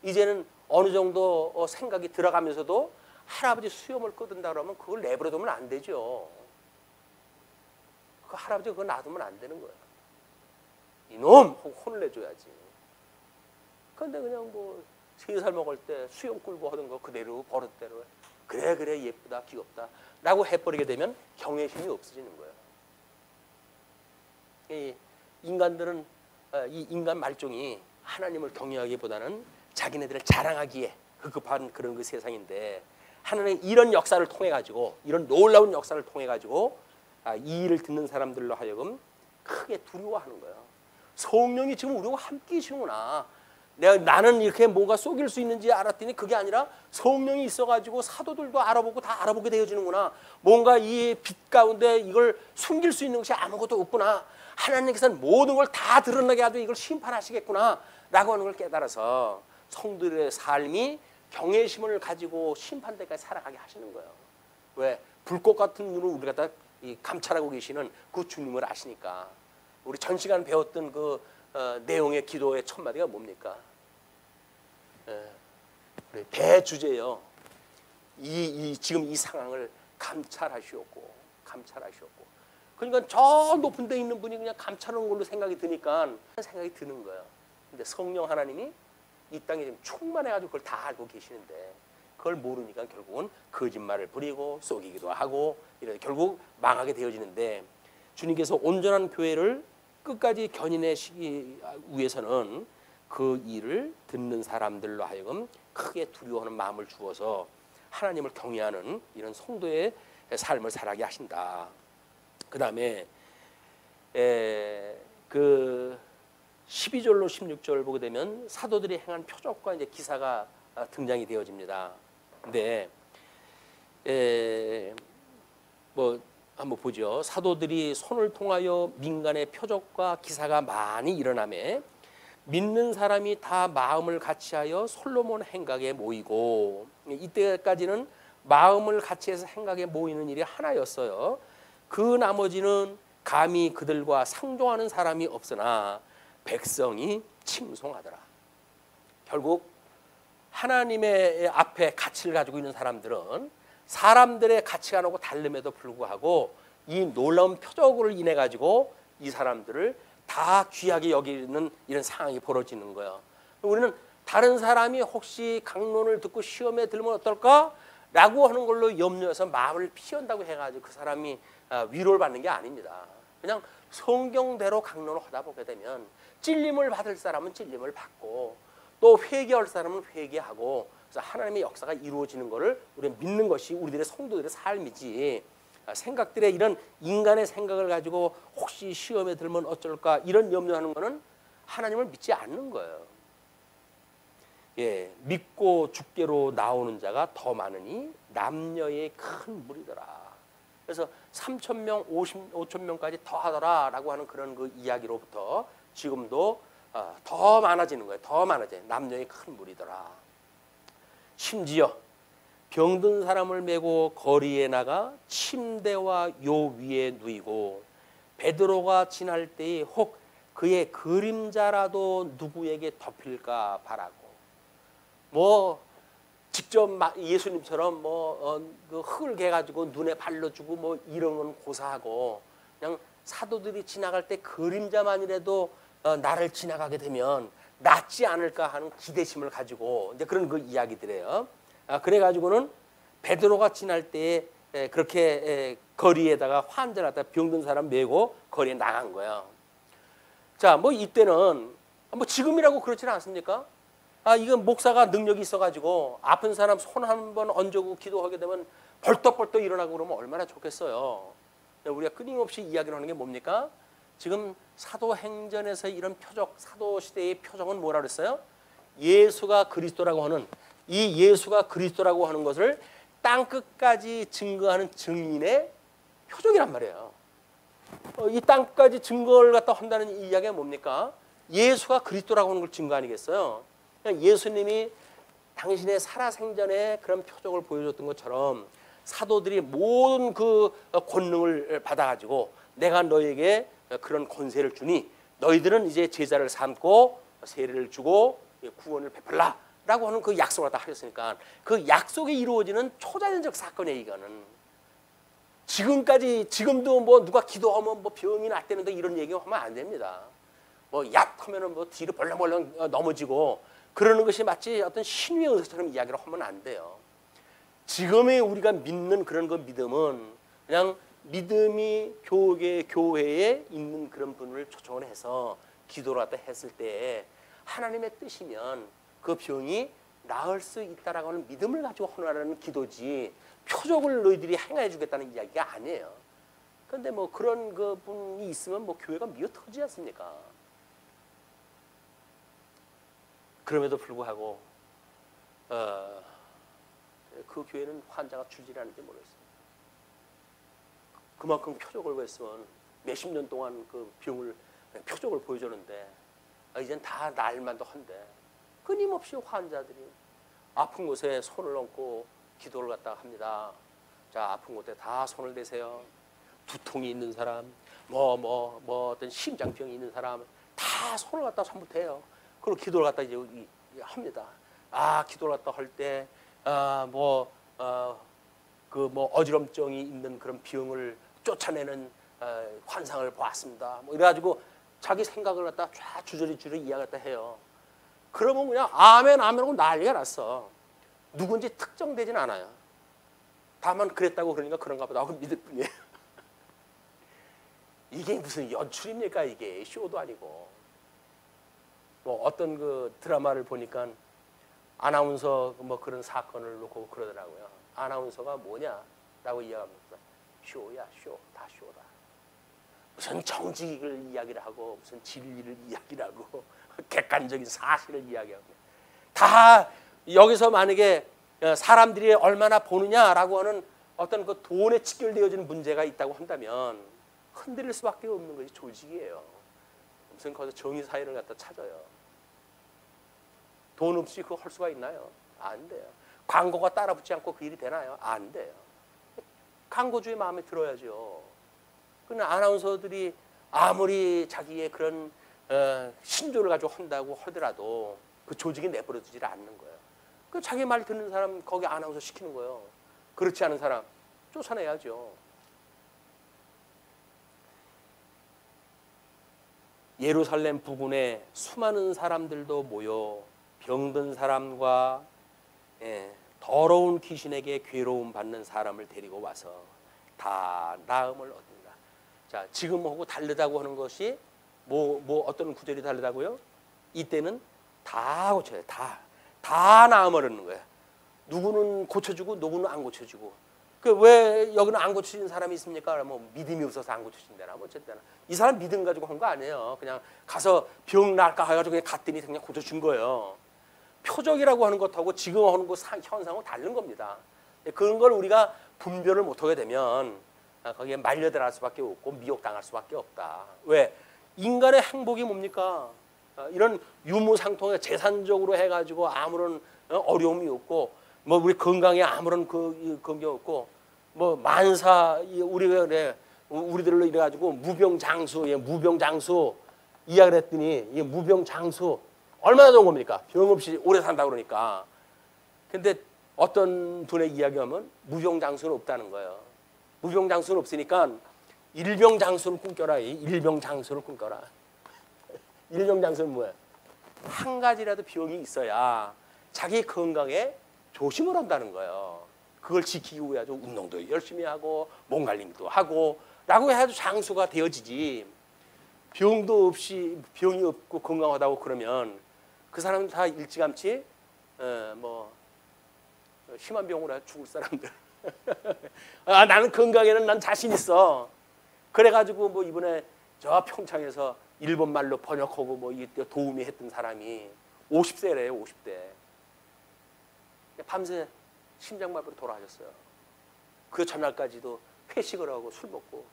Speaker 1: 이제는 어느 정도 생각이 들어가면서도 할아버지 수염을 끄든다 그러면 그걸 내버려두면 안 되죠. 그 할아버지 그거 놔두면 안 되는 거야. 이놈! 하고 혼을 내줘야지. 그런데 그냥 뭐 3살 먹을 때 수염 끌고 하던 거 그대로 버릇대로 그래 예쁘다 귀엽다 라고 해버리게 되면 경외심이 없어지는 거예요. 이 인간들은 이 인간 말종이 하나님을 경외하기보다는 자기네들을 자랑하기에 급급한 그런 그 세상인데 하나님 이런 역사를 통해 가지고 이런 놀라운 역사를 통해 가지고 이 일을 듣는 사람들로 하여금 크게 두려워하는 거예요. 성령이 지금 우리와 함께 계시는구나. 나는 이렇게 뭔가 속일 수 있는지 알았더니 그게 아니라 성령이 있어가지고 사도들도 알아보고 다 알아보게 되어지는구나. 뭔가 이 빛 가운데 이걸 숨길 수 있는 것이 아무것도 없구나. 하나님께서는 모든 걸 다 드러나게 하도 이걸 심판하시겠구나 라고 하는 걸 깨달아서 성도들의 삶이 경외심을 가지고 심판대까지 살아가게 하시는 거예요. 왜? 불꽃 같은 눈을 우리가 다 감찰하고 계시는 그 주님을 아시니까. 우리 전 시간 배웠던 그 내용의 기도의 첫 마디가 뭡니까? 대주제요. 지금 이 상황을 감찰하시옵고. 그러니까 저 높은 데 있는 분이 그냥 감찰하는 걸로 생각이 드니까 생각이 드는 거예요. 근데 성령 하나님이 이 땅에 지금 충만해가지고 그걸 다 알고 계시는데 그걸 모르니까 결국은 거짓말을 부리고 속이기도 하고 이래 결국 망하게 되어지는데 주님께서 온전한 교회를 끝까지 견인하시기 위해서는 그 일을 듣는 사람들로 하여금 크게 두려워하는 마음을 주어서 하나님을 경외하는 이런 성도의 삶을 살아가게 하신다. 그 다음에 그 12절로 16절 보게 되면 사도들이 행한 표적과 이제 기사가 등장이 되어집니다. 근데 뭐 한번 보죠. 사도들이 손을 통하여 민간의 표적과 기사가 많이 일어나매 믿는 사람이 다 마음을 같이하여 솔로몬 행각에 모이고 이때까지는 마음을 같이해서 행각에 모이는 일이 하나였어요. 그 나머지는 감히 그들과 상종하는 사람이 없으나 백성이 칭송하더라. 결국 하나님의 앞에 가치를 가지고 있는 사람들은 사람들의 가치관하고 다름에도 불구하고 이 놀라운 표적을 인해 가지고 이 사람들을 다 귀하게 여기는 이런 상황이 벌어지는 거예요. 우리는 다른 사람이 혹시 강론을 듣고 시험에 들면 어떨까라고 하는 걸로 염려해서 마음을 피한다고 해가지고 그 사람이 위로를 받는 게 아닙니다. 그냥 성경대로 강론을 하다 보게 되면 찔림을 받을 사람은 찔림을 받고 또 회개할 사람은 회개하고 그래서 하나님의 역사가 이루어지는 것을 우리는 믿는 것이 우리들의 성도들의 삶이지 생각들의 이런 인간의 생각을 가지고 혹시 시험에 들면 어쩔까 이런 염려하는 것은 하나님을 믿지 않는 거예요. 예, 믿고 죽게로 나오는 자가 더 많으니 남녀의 큰 무리더라. 그래서 3,000명, 5,000명까지 더 하더라라고 하는 그런 그 이야기로부터 지금도 더 많아지는 거예요. 더 많아져요. 남녀의 큰 무리더라. 심지어 병든 사람을 메고 거리에 나가 침대와 요 위에 누이고 베드로가 지날 때에 혹 그의 그림자라도 누구에게 덮일까 바라고, 뭐 직접 예수님처럼 그 흙을 개가지고 눈에 발라주고 뭐 이런 건 고사하고, 그냥 사도들이 지나갈 때 그림자만이라도 나를 지나가게 되면 낫지 않을까 하는 기대심을 가지고 이제 그런 그 이야기들이에요. 그래가지고는 베드로가 지날 때에 그렇게 거리에다가 환자를 갖다 병든 사람 메고 거리에 나간 거예요. 자, 뭐 이때는 뭐 지금이라고 그렇지는 않습니까? 이건 목사가 능력이 있어가지고 아픈 사람 손 한번 얹고 기도하게 되면 벌떡벌떡 일어나고 그러면 얼마나 좋겠어요. 우리가 끊임없이 이야기를 하는 게 뭡니까? 지금 사도행전에서 이런 표적, 사도시대의 표적은 뭐라 그랬어요? 예수가 그리스도라고 하는, 이 예수가 그리스도라고 하는 것을 땅끝까지 증거하는 증인의 표적이란 말이에요. 이 땅끝까지 증거를 갖다 한다는 이 이야기가 뭡니까? 예수가 그리스도라고 하는 걸 증거 아니겠어요? 예수님이 당신의 살아생전에 그런 표적을 보여줬던 것처럼 사도들이 모든 그 권능을 받아가지고 내가 너에게 그런 권세를 주니 너희들은 이제 제자를 삼고 세례를 주고 구원을 베풀라 라고 하는 그 약속을 다 하셨으니까 그 약속이 이루어지는 초자연적 사건이에요. 이거는 지금도 뭐 누가 기도하면 뭐 병이 낫다는데 이런 얘기 하면 안 됩니다. 뭐 얍 하면은 뭐 뒤로 벌렁벌렁 넘어지고 그러는 것이 마치 어떤 신유의 의사처럼 이야기를 하면 안 돼요. 지금의 우리가 믿는 그런 그 믿음은 그냥 믿음이 교회에 있는 그런 분을 초청을 해서 기도를 갖다 했을 때 하나님의 뜻이면 그 병이 나을 수 있다라고 하는 믿음을 가지고 하라는 기도지 표적을 너희들이 행해 주겠다는 이야기가 아니에요. 그런데 뭐 그런 그 분이 있으면 뭐 교회가 미어 터지지 않습니까? 그럼에도 불구하고 그 교회는 환자가 줄지 않는지 모르겠어요. 그만큼 표적을 보였으면 몇십 년 동안 그 병을 표적을 보여줬는데 이젠 다 날만도 한데 끊임없이 환자들이 아픈 곳에 손을 얹고 기도를 갖다가 합니다. 자, 아픈 곳에 다 손을 대세요. 두통이 있는 사람, 뭐 어떤 심장병이 있는 사람 다 손을 갖다 전부 대요. 그리고 기도를 갖다 이제 합니다. 기도를 갖다 할 때 어지럼증이 있는 그런 병을 쫓아내는 환상을 보았습니다. 뭐 이래가지고 자기 생각을 갖다 쫙 주저리 이야기 갖다 해요. 그러면 그냥 아멘 하고 난리가 났어. 누군지 특정되진 않아요. 다만 그랬다고 그러니까 그런가 보다 하고 믿을 뿐이에요. 이게 무슨 연출입니까? 이게 쇼도 아니고. 뭐 어떤 그 드라마를 보니까 아나운서 뭐 그런 사건을 놓고 그러더라고요. 아나운서가 뭐냐라고 이야기합니다. 쇼야, 쇼. 다 쇼다. 무슨 정직을 이야기를 하고 무슨 진리를 이야기를 하고 객관적인 사실을 이야기하고 다 여기서 만약에 사람들이 얼마나 보느냐라고 하는 어떤 그 돈에 직결되어지는 문제가 있다고 한다면 흔들릴 수밖에 없는 것이 조직이에요. 무슨 거기서 정의 사회를 갖다 찾아요. 돈 없이 그거 할 수가 있나요? 안 돼요. 광고가 따라붙지 않고 그 일이 되나요? 안 돼요. 광고주의 마음에 들어야죠. 그런데 아나운서들이 아무리 자기의 그런 신조를 가지고 한다고 하더라도 그 조직이 내버려두질 않는 거예요. 그 자기 말 듣는 사람 거기 아나운서 시키는 거예요. 그렇지 않은 사람 쫓아내야죠. 예루살렘 부근에 수많은 사람들도 모여 병든 사람과 더러운 귀신에게 괴로움 받는 사람을 데리고 와서 다 나음을 얻는다. 자, 지금하고 다르다고 하는 것이 뭐 어떤 구절이 다르다고요? 이때는 다 고쳐요. 다 나음을 얻는 거야. 누구는 고쳐주고 누구는 안 고쳐주고. 그 왜 여기는 안 고쳐진 사람이 있습니까? 뭐 믿음이 없어서 안 고쳐진다나 뭐 어쨌든 이 사람 믿음 가지고 한 거 아니에요. 그냥 가서 병 날까 해가지고 그냥 갔더니 그냥 고쳐준 거예요. 표적이라고 하는 것하고 지금 하는 거 현상은 다른 겁니다. 그런 걸 우리가 분별을 못하게 되면 거기에 말려들어갈 수밖에 없고 미혹당할 수밖에 없다. 왜? 인간의 행복이 뭡니까? 이런 유무상통에 재산적으로 해가지고 아무런 어려움이 없고 뭐 우리 건강에 아무런 그게 없고 뭐 만사 우리가 그래 우리들로 이래가지고 무병장수 무병장수 이야기를 했더니 이 무병장수 얼마나 좋은 겁니까? 병 없이 오래 산다 그러니까. 근데 어떤 분의 이야기하면 무병장수는 없다는 거예요. 무병장수는 없으니까 일병장수를 꿈꿔라. 일병장수를 꿈꿔라. 일병장수는 뭐야? 한 가지라도 병이 있어야 자기 건강에 조심을 한다는 거예요. 그걸 지키기 위해 아주 운동도 열심히 하고 몸관리도 하고 라고 해야지 장수가 되어지지. 병도 없이 병이 없고 건강하다고 그러면 그 사람은 다 일찌감치 뭐 심한 병으로 해 죽을 사람들. 아, 나는 건강에는 난 자신 있어. 그래가지고 뭐 이번에 저 평창에서 일본 말로 번역하고 뭐 도우미 했던 사람이 50세래요, 50대. 밤새 심장마비로 돌아가셨어요. 그 전날까지도 회식을 하고 술 먹고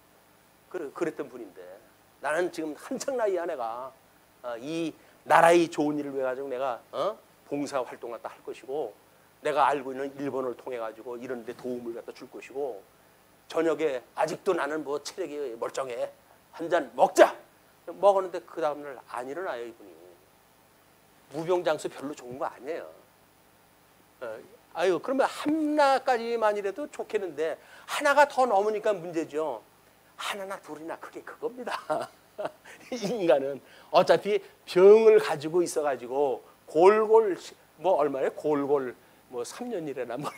Speaker 1: 그랬던 분인데 나는 지금 한창 나이야 내가 이 나라의 좋은 일을 위해 가지고 내가 봉사 활동을 갖다 할 것이고 내가 알고 있는 일본을 통해 가지고 이런 데 도움을 갖다 줄 것이고 저녁에 아직도 나는 뭐 체력이 멀쩡해 한 잔 먹자 먹었는데 그 다음날 안 일어나요 이분이. 무병장수 별로 좋은 거 아니에요. 아유 그러면 하나까지만이라도 좋겠는데 하나가 더 넘으니까 문제죠. 하나나 둘이나 그게 그겁니다. 인간은 어차피 병을 가지고 있어가지고 골골 뭐 얼마에 골골 뭐 3년이래나 뭐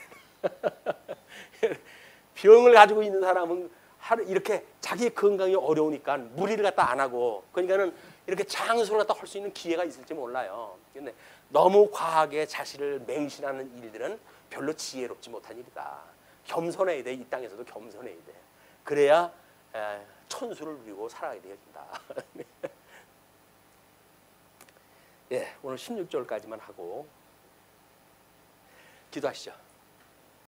Speaker 1: 병을 가지고 있는 사람은 하루 이렇게 자기 건강이 어려우니까 무리를 갖다 안 하고 그러니까는 이렇게 장수를 갖다 할 수 있는 기회가 있을지 몰라요. 근데 너무 과하게 자신을 맹신하는 일들은 별로 지혜롭지 못한 일이다. 겸손해야 돼. 이 땅에서도 겸손해야 돼. 그래야 천수를 누리고 살아가게 되어진다. 예, 오늘 16절까지만 하고 기도하시죠.